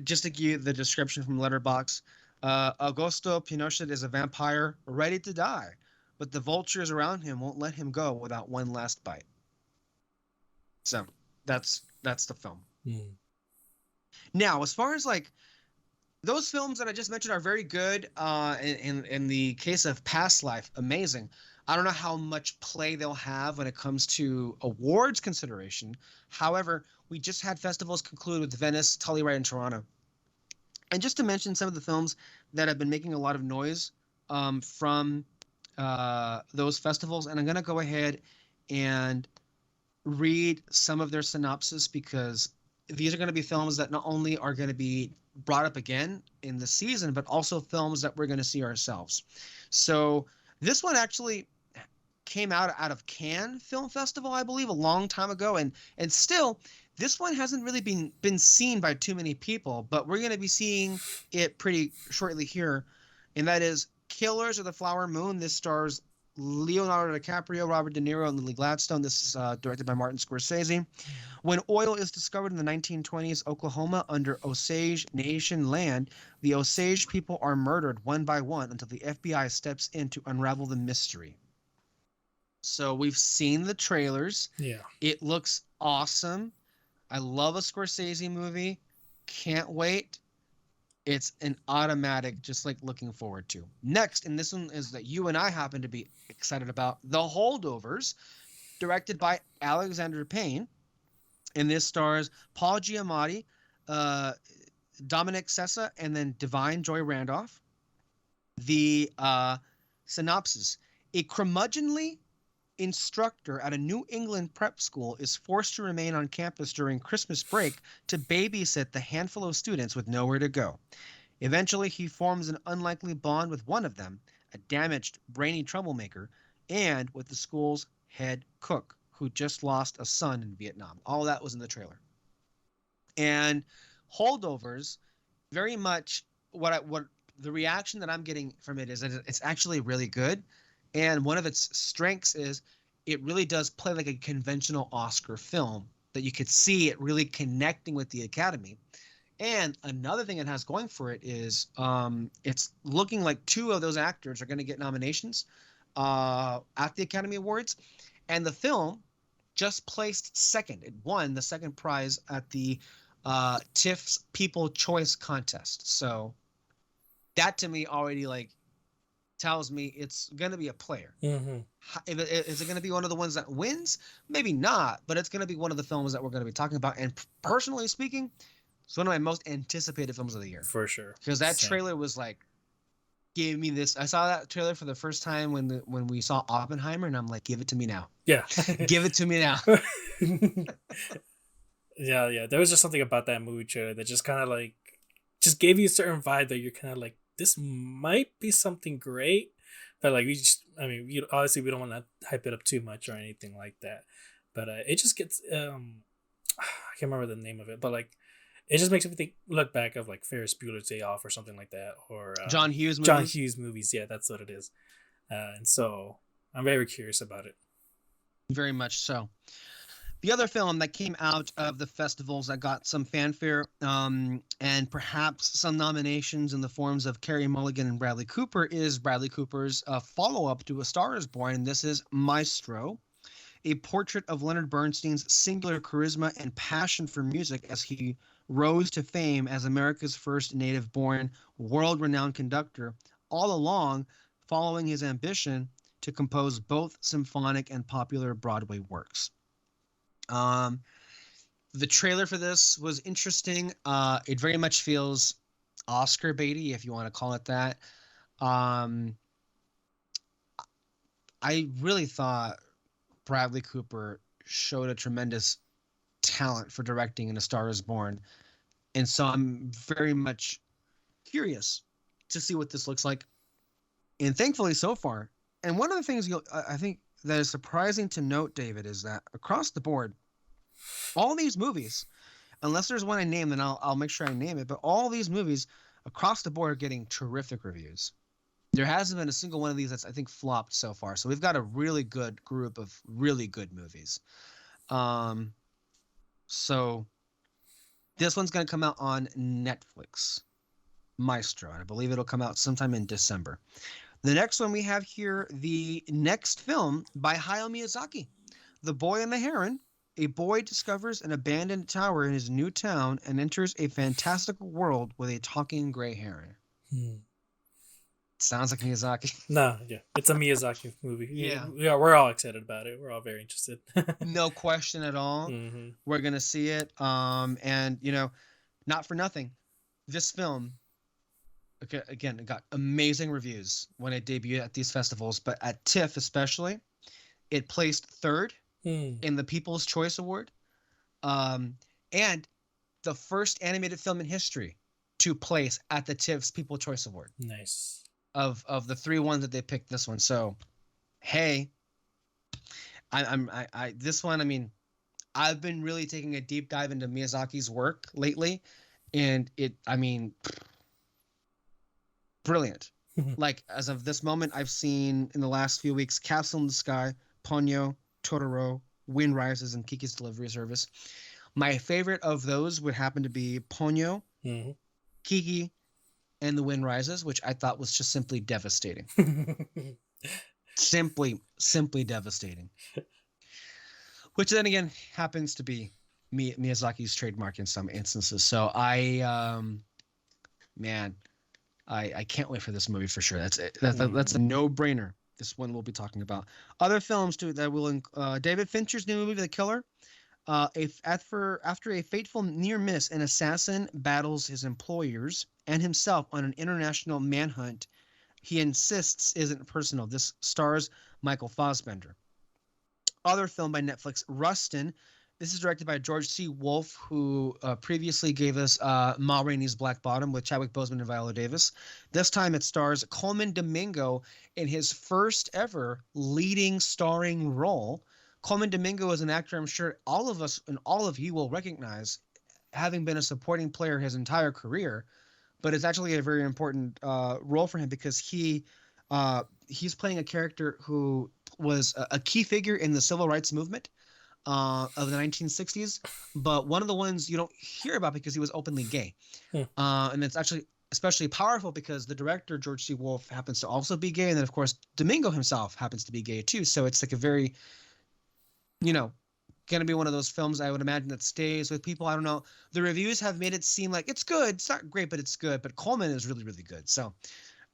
just to give you the description from Letterboxd, Augusto Pinochet is a vampire ready to die, but the vultures around him won't let him go without one last bite. So that's the film. Now, as far as like those films that I just mentioned are very good. In the case of Past Life, amazing. I don't know how much play they'll have when it comes to awards consideration. However, we just had festivals conclude with Venice, Telluride, and Toronto. And just to mention some of the films that have been making a lot of noise from those festivals, and I'm going to go ahead and read some of their synopsis because these are going to be films that not only are going to be brought up again in the season, but also films that we're going to see ourselves. So this one actually came out of Cannes Film Festival, I believe, a long time ago, and still this one hasn't really been seen by too many people, but we're going to be seeing it pretty shortly here, and that is Killers of the Flower Moon. This stars Leonardo DiCaprio, Robert De Niro, and Lily Gladstone. This is directed by Martin Scorsese. When oil is discovered in the 1920s Oklahoma under Osage Nation land, the Osage people are murdered one by one until the FBI steps in to unravel the mystery. So we've seen the trailers. Yeah. It looks awesome. I love a Scorsese movie. Can't wait. It's an automatic, just like looking forward to. Next, and this one is that you and I happen to be excited about, The Holdovers, directed by Alexander Payne. And this stars Paul Giamatti, Dominic Sessa, and then Divine Joy Randolph. The synopsis: a curmudgeonly instructor at a New England prep school is forced to remain on campus during Christmas break to babysit the handful of students with nowhere to go. Eventually, he forms an unlikely bond with one of them, a damaged, brainy troublemaker, and with the school's head cook, who just lost a son in Vietnam. All that was in the trailer. And Holdovers, very much what the reaction that I'm getting from it is that it's actually really good. And one of its strengths is it really does play like a conventional Oscar film, that you could see it really connecting with the Academy. And another thing it has going for it is it's looking like two of those actors are going to get nominations at the Academy Awards. And the film just placed second. It won the second prize at the TIFF's People Choice Contest. So that to me already like tells me it's going to be a player. Mm-hmm. Is it going to be one of the ones that wins? Maybe not, but it's going to be one of the films that we're going to be talking about. And personally speaking, it's one of my most anticipated films of the year. For sure. Because that trailer was like, gave me this. I saw that trailer for the first time when we saw Oppenheimer, and I'm like, give it to me now. Yeah. Give it to me now. Yeah. There was just something about that movie trailer that just kind of like, just gave you a certain vibe that you're kind of like, this might be something great, but like obviously we don't want to hype it up too much or anything like that. But it just gets I can't remember the name of it, but like it just makes me look back of like Ferris Bueller's Day Off or something like that, or John Hughes movies. John Hughes movies, yeah, that's what it is. And so I'm very curious about it. Very much so. The other film that came out of the festivals that got some fanfare and perhaps some nominations in the forms of Carey Mulligan and Bradley Cooper is Bradley Cooper's follow-up to A Star is Born, and this is Maestro, a portrait of Leonard Bernstein's singular charisma and passion for music as he rose to fame as America's first native-born, world-renowned conductor, all along following his ambition to compose both symphonic and popular Broadway works. The trailer for this was interesting. It very much feels Oscar baity, if you want to call it that. I really thought Bradley Cooper showed a tremendous talent for directing in A Star is Born. And so I'm very much curious to see what this looks like. And thankfully so far. And one of the things I think that is surprising to note, David, is that across the board, all these movies, unless there's one I name, then I'll make sure I name it. But all these movies across the board are getting terrific reviews. There hasn't been a single one of these that's, I think, flopped so far. So we've got a really good group of really good movies. So this one's going to come out on Netflix, Maestro. And I believe it'll come out sometime in December. The next one we have here, the next film by Hayao Miyazaki, The Boy and the Heron. A boy discovers an abandoned tower in his new town and enters a fantastical world with a talking gray heron. Sounds like Miyazaki. No, yeah. It's a Miyazaki movie. Yeah. We're all excited about it. We're all very interested. No question at all. Mm-hmm. We're going to see it. And, not for nothing, this film, again, it got amazing reviews when it debuted at these festivals, but at TIFF especially, it placed third in the People's Choice Award, and the first animated film in history to place at the TIFF's People's Choice Award. Nice. Of the three ones that they picked, this one. So, hey, I this one. I mean, I've been really taking a deep dive into Miyazaki's work lately, and brilliant. Like, as of this moment, I've seen in the last few weeks Castle in the Sky, Ponyo, Totoro, Wind Rises, and Kiki's Delivery Service. My favorite of those would happen to be Ponyo, Mm-hmm. Kiki, and The Wind Rises, which I thought was just simply devastating. Simply devastating. Which then again happens to be Miyazaki's trademark in some instances. So I can't wait for this movie for sure. That's a no-brainer. This one we'll be talking about. Other films too that will David Fincher's new movie, The Killer. After a fateful near miss, an assassin battles his employers and himself on an international manhunt he insists isn't personal. This stars Michael Fassbender. Other film by Netflix, Rustin. This is directed by George C. Wolfe, who previously gave us Ma Rainey's Black Bottom with Chadwick Boseman and Viola Davis. This time it stars Coleman Domingo in his first ever leading starring role. Coleman Domingo is an actor I'm sure all of us and all of you will recognize, having been a supporting player his entire career, but it's actually a very important role for him because he's playing a character who was a key figure in the civil rights movement of the 1960s, but one of the ones you don't hear about because he was openly gay. And it's actually especially powerful because the director, George C. Wolfe, happens to also be gay, and then of course Domingo himself happens to be gay too. So it's like a very, going to be one of those films I would imagine that stays with people. I don't know. The reviews have made it seem like it's good. It's not great, but it's good. But Coleman is really, really good. So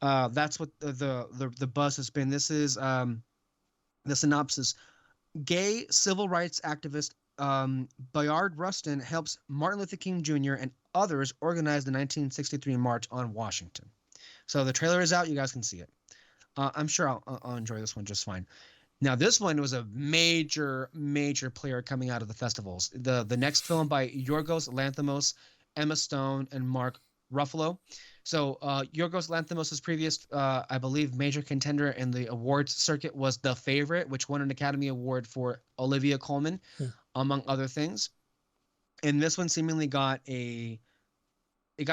that's what the buzz has been. This is the synopsis. Gay civil rights activist Bayard Rustin helps Martin Luther King Jr. and others organize the 1963 March on Washington. So the trailer is out. You guys can see it. I'm sure I'll enjoy this one just fine. Now, this one was a major, major player coming out of the festivals. The next film by Yorgos Lanthimos, Emma Stone, and Mark Ruffalo. So Yorgos Lanthimos' previous, I believe, major contender in the awards circuit was The Favorite, which won an Academy Award for Olivia Colman, among other things. And this one seemingly got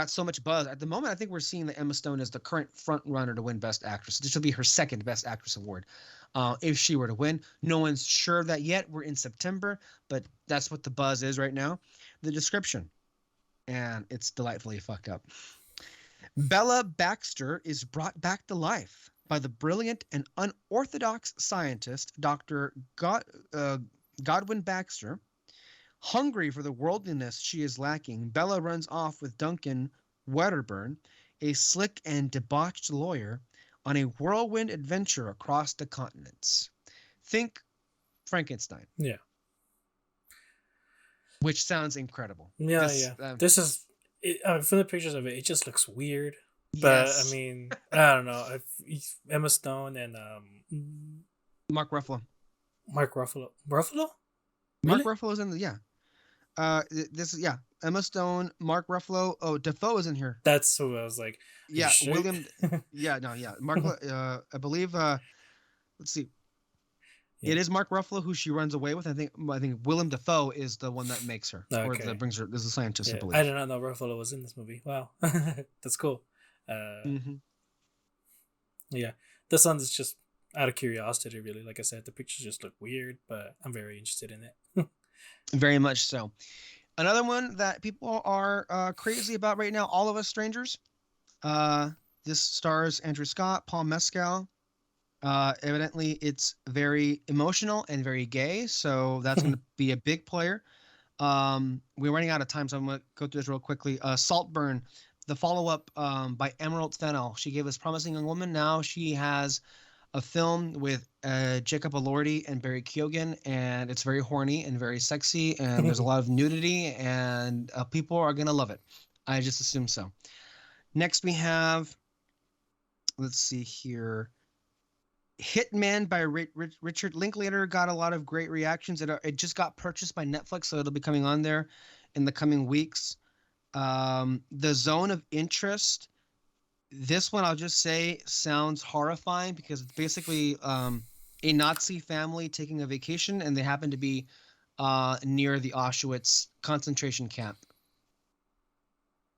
so much buzz. At the moment, I think we're seeing that Emma Stone is the current front runner to win Best Actress. This will be her second Best Actress award. If she were to win, no one's sure of that yet. We're in September, but that's what the buzz is right now. The description, and it's delightfully fucked up. Bella Baxter is brought back to life by the brilliant and unorthodox scientist, Dr. Godwin Baxter. Hungry for the worldliness she is lacking, Bella runs off with Duncan Wedderburn, a slick and debauched lawyer, on a whirlwind adventure across the continents. Think Frankenstein. Yeah. Which sounds incredible. Yeah, this is from the pictures of it. It just looks weird. But yes. I mean, I don't know. Emma Stone and Mark Ruffalo. Ruffalo. Really? Mark Ruffalo's in Emma Stone, Mark Ruffalo. Oh, Defoe is in here. That's who I was like. Yeah, William. Mark. I believe. Let's see. Yeah. It is Mark Ruffalo who she runs away with. I think Willem Dafoe is the one that makes her, or that brings her. This is a scientist, I believe. I did not know Ruffalo was in this movie. Wow, that's cool. Yeah, this one is just out of curiosity, really. Like I said, the pictures just look weird, but I'm very interested in it. Very much so. Another one that people are crazy about right now, All of Us Strangers. This stars Andrew Scott, Paul Mescal. Evidently, it's very emotional and very gay, so that's going to be a big player. We're running out of time, so I'm going to go through this real quickly. Saltburn, the follow-up by Emerald Fennell. She gave us Promising Young Woman. Now she has a film with Jacob Elordi and Barry Keoghan, and it's very horny and very sexy, and there's a lot of nudity, and people are going to love it. I just assume so. Next we have, let's see here, Hitman by Richard Linklater. Got a lot of great reactions. It just got purchased by Netflix, so it'll be coming on there in the coming weeks. The Zone of Interest. This one, I'll just say, sounds horrifying because it's basically a Nazi family taking a vacation, and they happen to be near the Auschwitz concentration camp.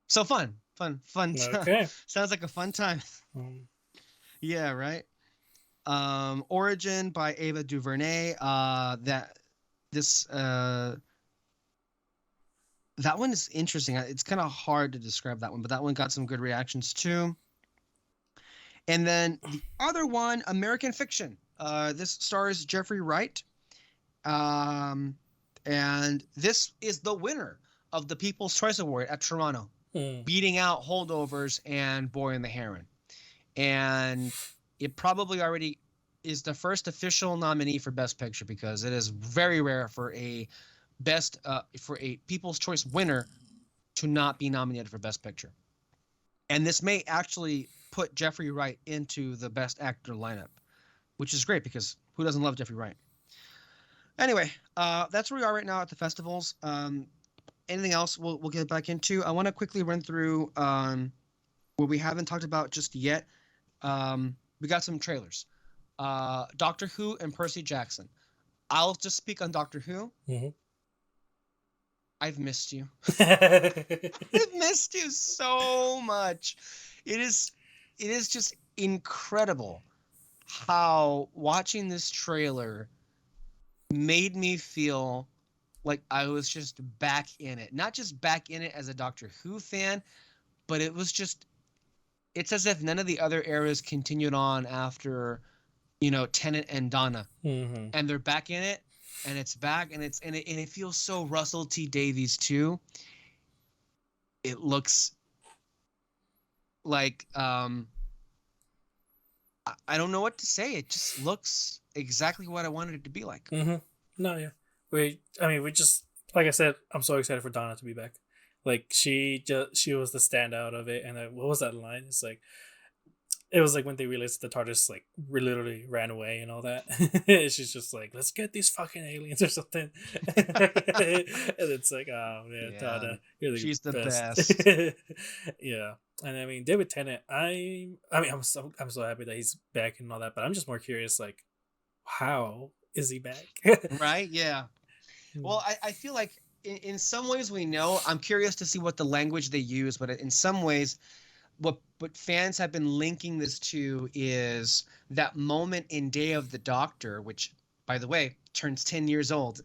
So fun. Okay. Sounds like a fun time. Yeah, right. Origin by Ava DuVernay. This that one is interesting. It's kind of hard to describe that one, but that one got some good reactions too. And then the other one, American Fiction. This stars Jeffrey Wright. And this is the winner of the People's Choice Award at Toronto, beating out Holdovers and Boy and the Heron. And it probably already is the first official nominee for Best Picture, because it is very rare for a People's Choice winner to not be nominated for Best Picture. And this may actually put Jeffrey Wright into the Best Actor lineup, which is great because who doesn't love Jeffrey Wright? Anyway, that's where we are right now at the festivals. Anything else we'll get back into? I want to quickly run through what we haven't talked about just yet. We got some trailers. Doctor Who and Percy Jackson. I'll just speak on Doctor Who. Mm-hmm. I've missed you. I've missed you so much. It is just incredible how watching this trailer made me feel like I was just back in it. Not just back in it as a Doctor Who fan, but it's as if none of the other eras continued on after, Tennant and Donna. Mm-hmm. And they're back in it, and it's back, and it feels so Russell T Davies too. It looks like I don't know what to say. It just looks exactly what I wanted it to be like. Mm-hmm. No, yeah. We just, like I said, I'm so excited for Donna to be back. Like she was the standout of it, and what was that line? It was like when they realized the TARDIS literally ran away and all that. She's just like, let's get these fucking aliens or something. And it's like, oh man, Yeah, Donna, you're she's the best. Yeah. And I mean, David Tennant, I'm so happy that he's back and all that, but I'm just more curious, like, how is he back? Right? Yeah. Well, I feel like in some ways we know. I'm curious to see what the language they use, but in some ways, what fans have been linking this to is that moment in Day of the Doctor, which, by the way, turns 10 years old.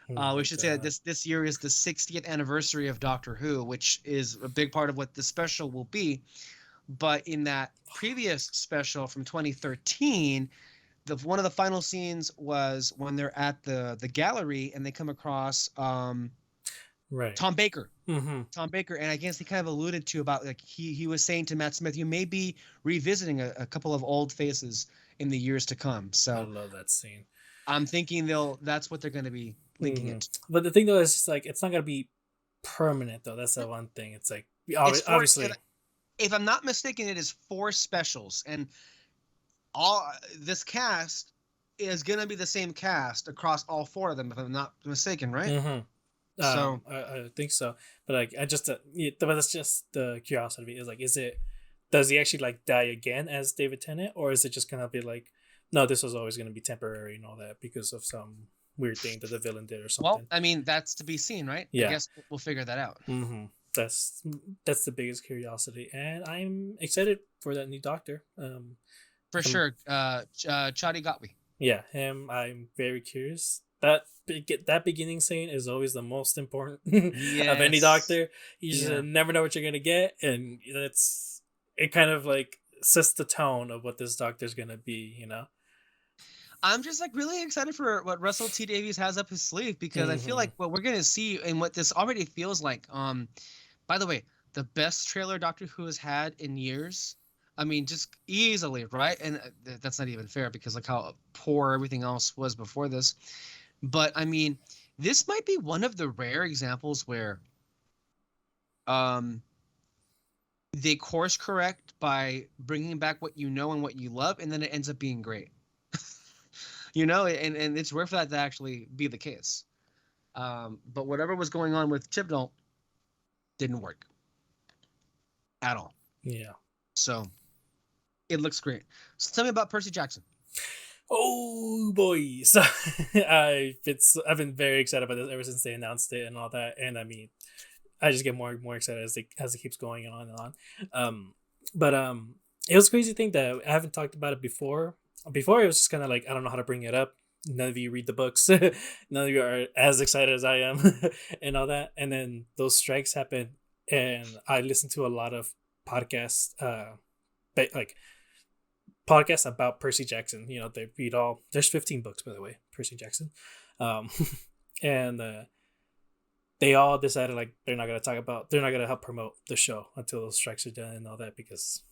We should say that this year is the 60th anniversary of Doctor Who, which is a big part of what the special will be. But in that previous special from 2013, one of the final scenes was when they're at the gallery and they come across right. Tom Baker. Mm-hmm. Tom Baker, and I guess he kind of alluded to about, like, he was saying to Matt Smith, you may be revisiting a couple of old faces in the years to come. So I love that scene. I'm thinking that's what they're going to be linking it. But the thing though is just like it's not gonna be permanent though. That's the one thing. It's like obviously. If I'm not mistaken, it is 4 specials, and this cast is gonna be the same cast across all 4 of them, if I'm not mistaken, right? Mm-hmm. So I think so, but like but that's just the curiosity. Is like, does he actually like die again as David Tennant, or is it just gonna be like, no, this was always gonna be temporary and all that because of some weird thing that the villain did or something? Well, I mean, that's to be seen, right? Yeah. I guess we'll figure that out. Mm-hmm. That's the biggest curiosity, and I'm excited for that new Doctor. For sure, Chadi Gatwi. Yeah, him. I'm very curious. That beginning scene is always the most important of any Doctor. You just never know what you're gonna get, and it kind of like sets the tone of what this Doctor's gonna be. I'm just like really excited for what Russell T Davies has up his sleeve, because I feel like what we're gonna see and what this already feels like. By the way, the best trailer Doctor Who has had in years. I mean, just easily, right? And that's not even fair because like how poor everything else was before this. But I mean, this might be one of the rare examples where they course correct by bringing back what you know and what you love, and then it ends up being great. And it's rare for that to actually be the case. But whatever was going on with Chibnall didn't work at all. Yeah. So it looks great. So tell me about Percy Jackson. Oh boy! So I've been very excited about this ever since they announced it and all that, and I mean, I just get more and more excited as it keeps going on and on. But it was a crazy thing that I haven't talked about it before. Before it was just kind of like, I don't know how to bring it up. None of you read the books. None of you are as excited as I am and all that. And then those strikes happened, and I listened to a lot of podcasts, like podcasts about Percy Jackson. You know, they read all. There's 15 books, by the way, Percy Jackson, and they all decided like they're not gonna help promote the show until those strikes are done and all that, because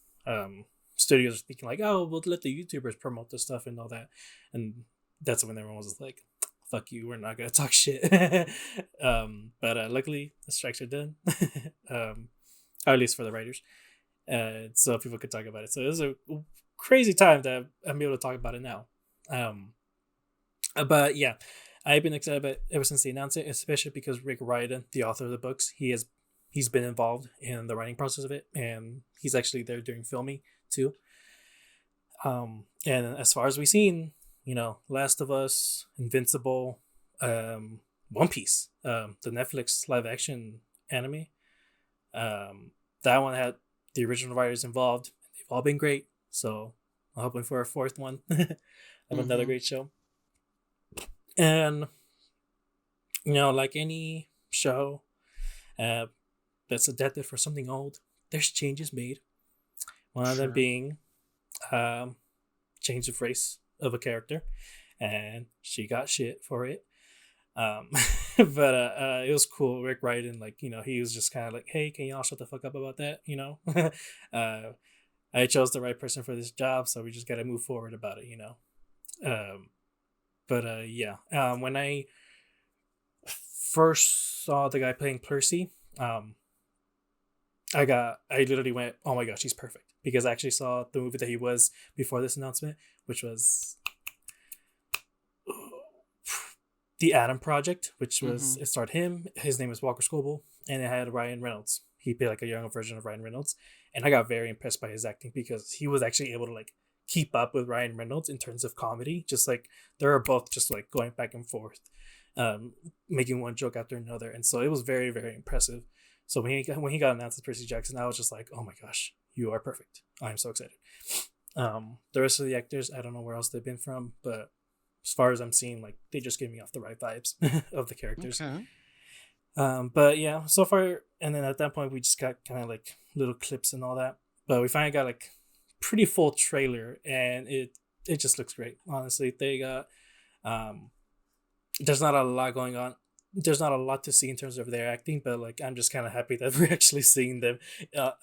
studios are thinking like, oh, we'll let the YouTubers promote the stuff and all that, and that's when everyone was like, fuck you, we're not gonna talk shit. But luckily the strikes are done. Or at least for the writers, so people could talk about it. So it was a crazy time that I'm able to talk about it now. But yeah, I've been excited about it ever since they announced it, especially because Rick Riordan, the author of the books, he's been involved in the writing process of it, and he's actually there during filming too. And as far as we've seen, you know, Last of Us, Invincible, One Piece, the Netflix live action anime, that one had the original writers involved. They've all been great, so I'm hoping for a fourth one of another great show. And you know, like any show that's adapted for something old, there's changes made. One of them being change of race of a character, and she got shit for it. But it was cool. Rick Riordan, like, you know, he was just kind of like, hey, can y'all shut the fuck up about that, you know? I chose the right person for this job, so we just got to move forward about it, you know? Yeah, when I first saw the guy playing Percy, I literally went, oh my gosh, he's perfect, because I actually saw the movie that he was before this announcement, which was The Adam Project, which was, it starred him, his name is Walker Scobell, and it had Ryan Reynolds. He played like a younger version of Ryan Reynolds, and I got very impressed by his acting, because he was actually able to like keep up with Ryan Reynolds in terms of comedy. Just like they were both just like going back and forth, making one joke after another, and so it was very, very impressive. So when he got announced as Percy Jackson, I was just like, oh my gosh, you are perfect. I'm so excited. The rest of the actors, I don't know where else they've been from, but as far as I'm seeing, like, they just gave me off the right vibes of the characters. Okay. But yeah, so far, and then at that point we just got kind of like little clips and all that, but we finally got like pretty full trailer, and it just looks great. Honestly, they got there's not a lot going on. There's not a lot to see in terms of their acting, but like I'm just kind of happy that we're actually seeing them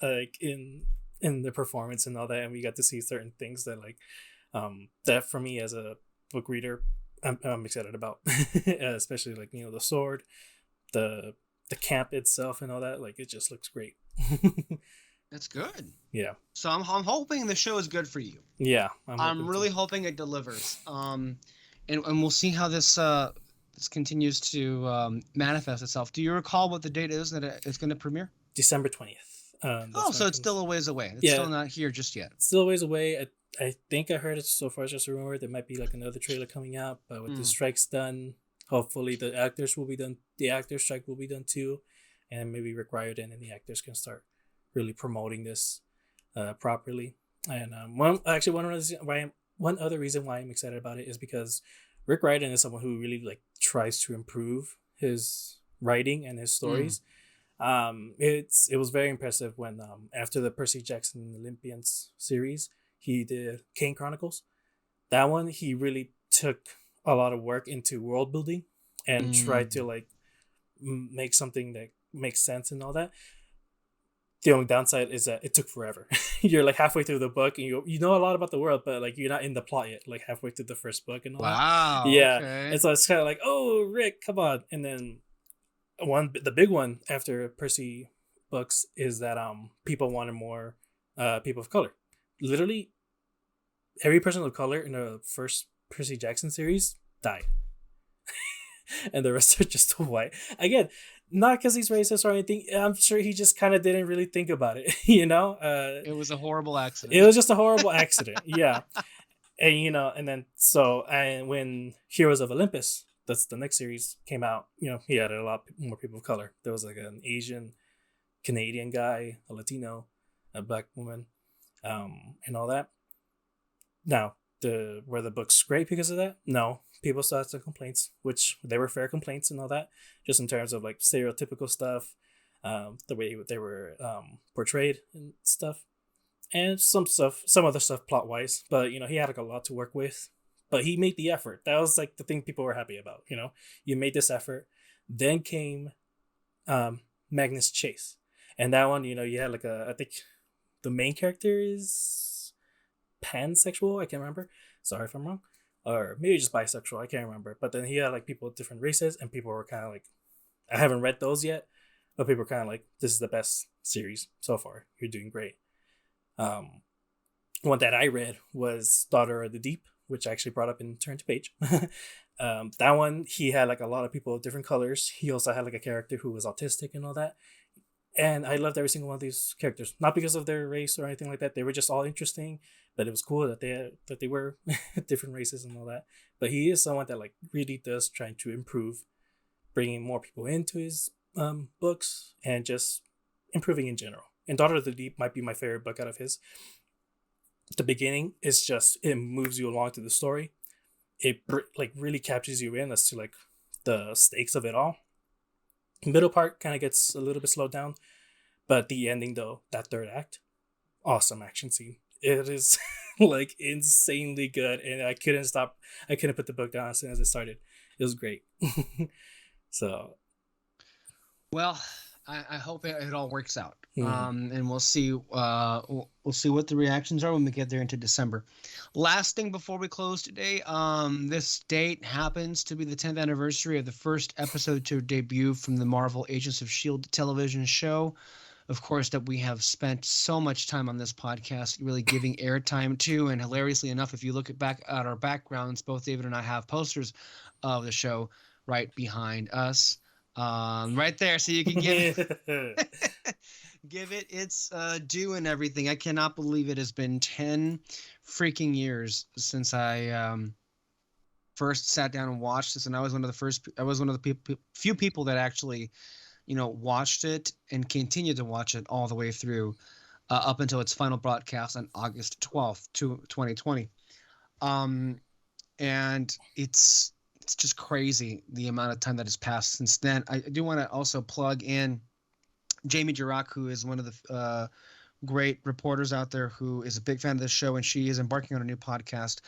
like in the performance and all that, and we got to see certain things that like that for me as a book reader, I'm excited about. Especially like, you know, the sword, the camp itself and all that. Like, it just looks great. That's good. Yeah. So I'm hoping the show is good for you. Yeah. I'm really hoping it delivers. And we'll see how this continues to manifest itself. Do you recall what the date is that it's going to premiere? December 20th. So it's still a ways away. It's still not here just yet. It's still a ways away. I think I heard it so far. It's just a rumor. There might be like another trailer coming out, but with the strikes done, hopefully the actors will be done. The actors strike will be done too, and maybe Rick Riordan and the actors can start really promoting this properly. And one other reason why I'm excited about it is because Rick Riordan is someone who really like tries to improve his writing and his stories. It was very impressive when after the Percy Jackson Olympians series, he did Kane Chronicles. That one, he really took a lot of work into world building and tried to like make something that makes sense and all that. The only downside is that it took forever. You're like halfway through the book and you know a lot about the world, but like you're not in the plot yet, like halfway through the first book and all that. Wow. Yeah. Okay. And so it's kind of like, oh, Rick, come on. And then the big one after Percy books is that people wanted more people of color. Literally every person of color in the first Percy Jackson series died. And the rest are just white. Again, not because he's racist or anything. I'm sure he just kind of didn't really think about it, you know? It was a horrible accident. It was just a horrible accident, yeah. And, you know, and then, and when Heroes of Olympus, that's the next series, came out, you know, he added a lot more people of color. There was like an Asian, Canadian guy, a Latino, a black woman. and all that. Now, were the books great because of that? No, people still had some complaints, which they were fair complaints and all that, just in terms of like stereotypical stuff, the way they were portrayed and stuff, and some other stuff plot wise. But he had like a lot to work with, but he made the effort. That was like the thing people were happy about. You made this effort. Then came Magnus Chase, and that one, you had like I think the main character is pansexual. I can't remember. Sorry if I'm wrong. Or maybe just bisexual. I can't remember. But then he had like people of different races, and people were kind of like, I haven't read those yet, but people were kind of like, this is the best series so far. You're doing great. One that I read was Daughter of the Deep, which I actually brought up in Turn to Page. That one, he had like a lot of people of different colors. He also had like a character who was autistic and all that. And I loved every single one of these characters, not because of their race or anything like that. They were just all interesting, but it was cool that they were different races and all that. But he is someone that like really does trying to improve, bringing more people into his books and just improving in general. And Daughter of the Deep might be my favorite book out of his. The beginning is just, it moves you along to the story. It like really captures you in as to like the stakes of it all. Middle part kind of gets a little bit slowed down, but the ending though, that third act, awesome action scene. It is like insanely good, and I couldn't put the book down as soon as it started. It was great. So, well, I hope it all works out. Mm-hmm. And we'll see. We'll see what the reactions are when we get there into December. Last thing before we close today. This date happens to be the 10th anniversary of the first episode to debut from the Marvel Agents of S.H.I.E.L.D. television show. Of course, that we have spent so much time on this podcast really giving airtime to. And hilariously enough, if you look back at our backgrounds, both David and I have posters of the show right behind us. Right there, so you can give it its due and everything. I cannot believe it has been 10 freaking years since I first sat down and watched this, and I was one of the few people that actually, watched it and continued to watch it all the way through up until its final broadcast on August 12th, 2020. And it's just crazy the amount of time that has passed since then. I do want to also plug in Jamie Jirac, who is one of the great reporters out there, who is a big fan of this show, and she is embarking on a new podcast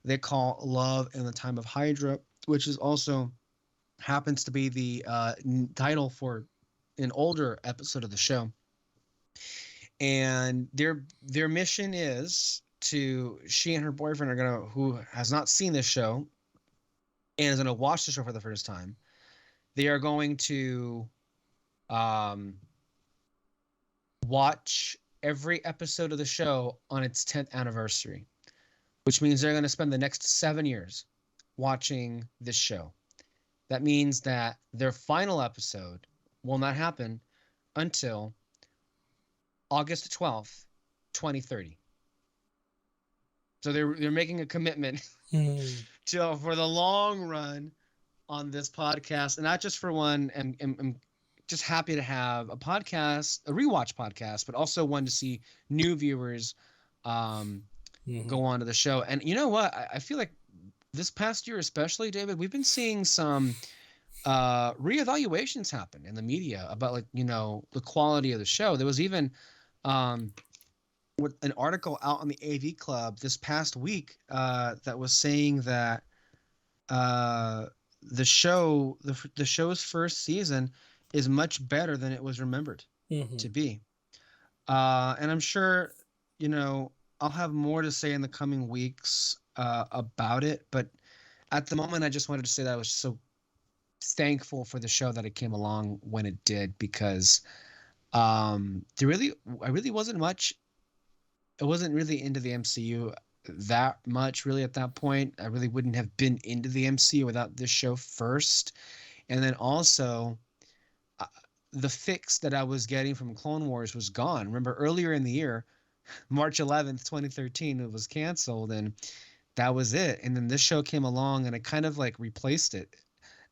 they call Love in the Time of Hydra, which is also happens to be the title for an older episode of the show. And their mission is she and her boyfriend are gonna, who has not seen this show and is gonna watch the show for the first time. They are going to watch every episode of the show on its 10th anniversary, which means they're going to spend the next 7 years watching this show. That means that their final episode will not happen until August 12th, 2030. So they're making a commitment for the long run on this podcast, and not just for one. I'm just happy to have a rewatch podcast, but also one to see new viewers go on to the show. And you know what? I feel like this past year, especially, David, we've been seeing some reevaluations happen in the media about, like, the quality of the show. There was even an article out on the AV Club this past week that was saying that the show's first season is much better than it was remembered to be. And I'm sure, I'll have more to say in the coming weeks about it. But at the moment, I just wanted to say that I was so thankful for the show that it came along when it did, because I really wasn't much. I wasn't really into the MCU that much, really, at that point. I really wouldn't have been into the MCU without this show first. And then also, the fix that I was getting from Clone Wars was gone. Remember, earlier in the year, March 11th, 2013, it was canceled, and that was it. And then this show came along, and it kind of like replaced it.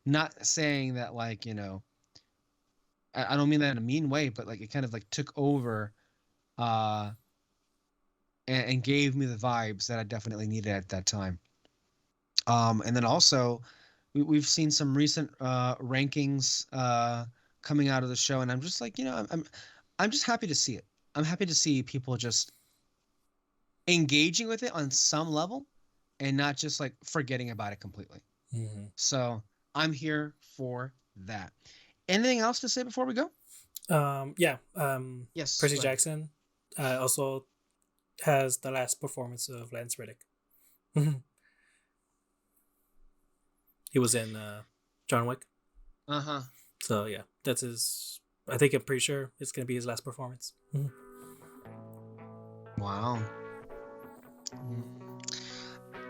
Not saying that, like, I don't mean that in a mean way, but like it kind of like took over and gave me the vibes that I definitely needed at that time. And then also, we've seen some recent rankings coming out of the show, and I'm just like, I'm just happy to see it. I'm happy to see people just engaging with it on some level, and not just like forgetting about it completely. Mm-hmm. So I'm here for that. Anything else to say before we go? Yeah. Yes. Percy go ahead. Jackson also has the last performance of Lance Reddick. He was in John Wick. Uh-huh. So yeah, that's his. I'm pretty sure it's gonna be his last performance. Wow.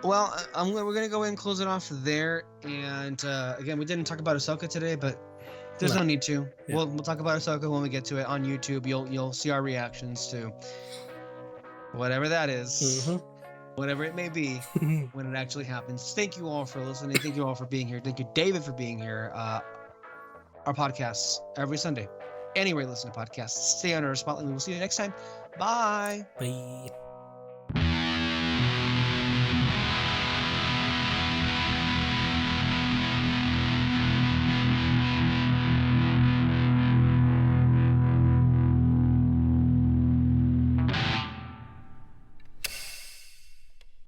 Well, we're gonna go ahead and close it off there. And again, we didn't talk about Ahsoka today, but there's no need to. Yeah. We'll talk about Ahsoka when we get to it on YouTube. You'll see our reactions to whatever that is, whatever it may be, when it actually happens. Thank you all for listening. Thank you all for being here. Thank you, David, for being here. Our podcasts every Sunday. Anywhere you listen to podcasts, stay under our spotlight. We will see you next time. Bye. Bye.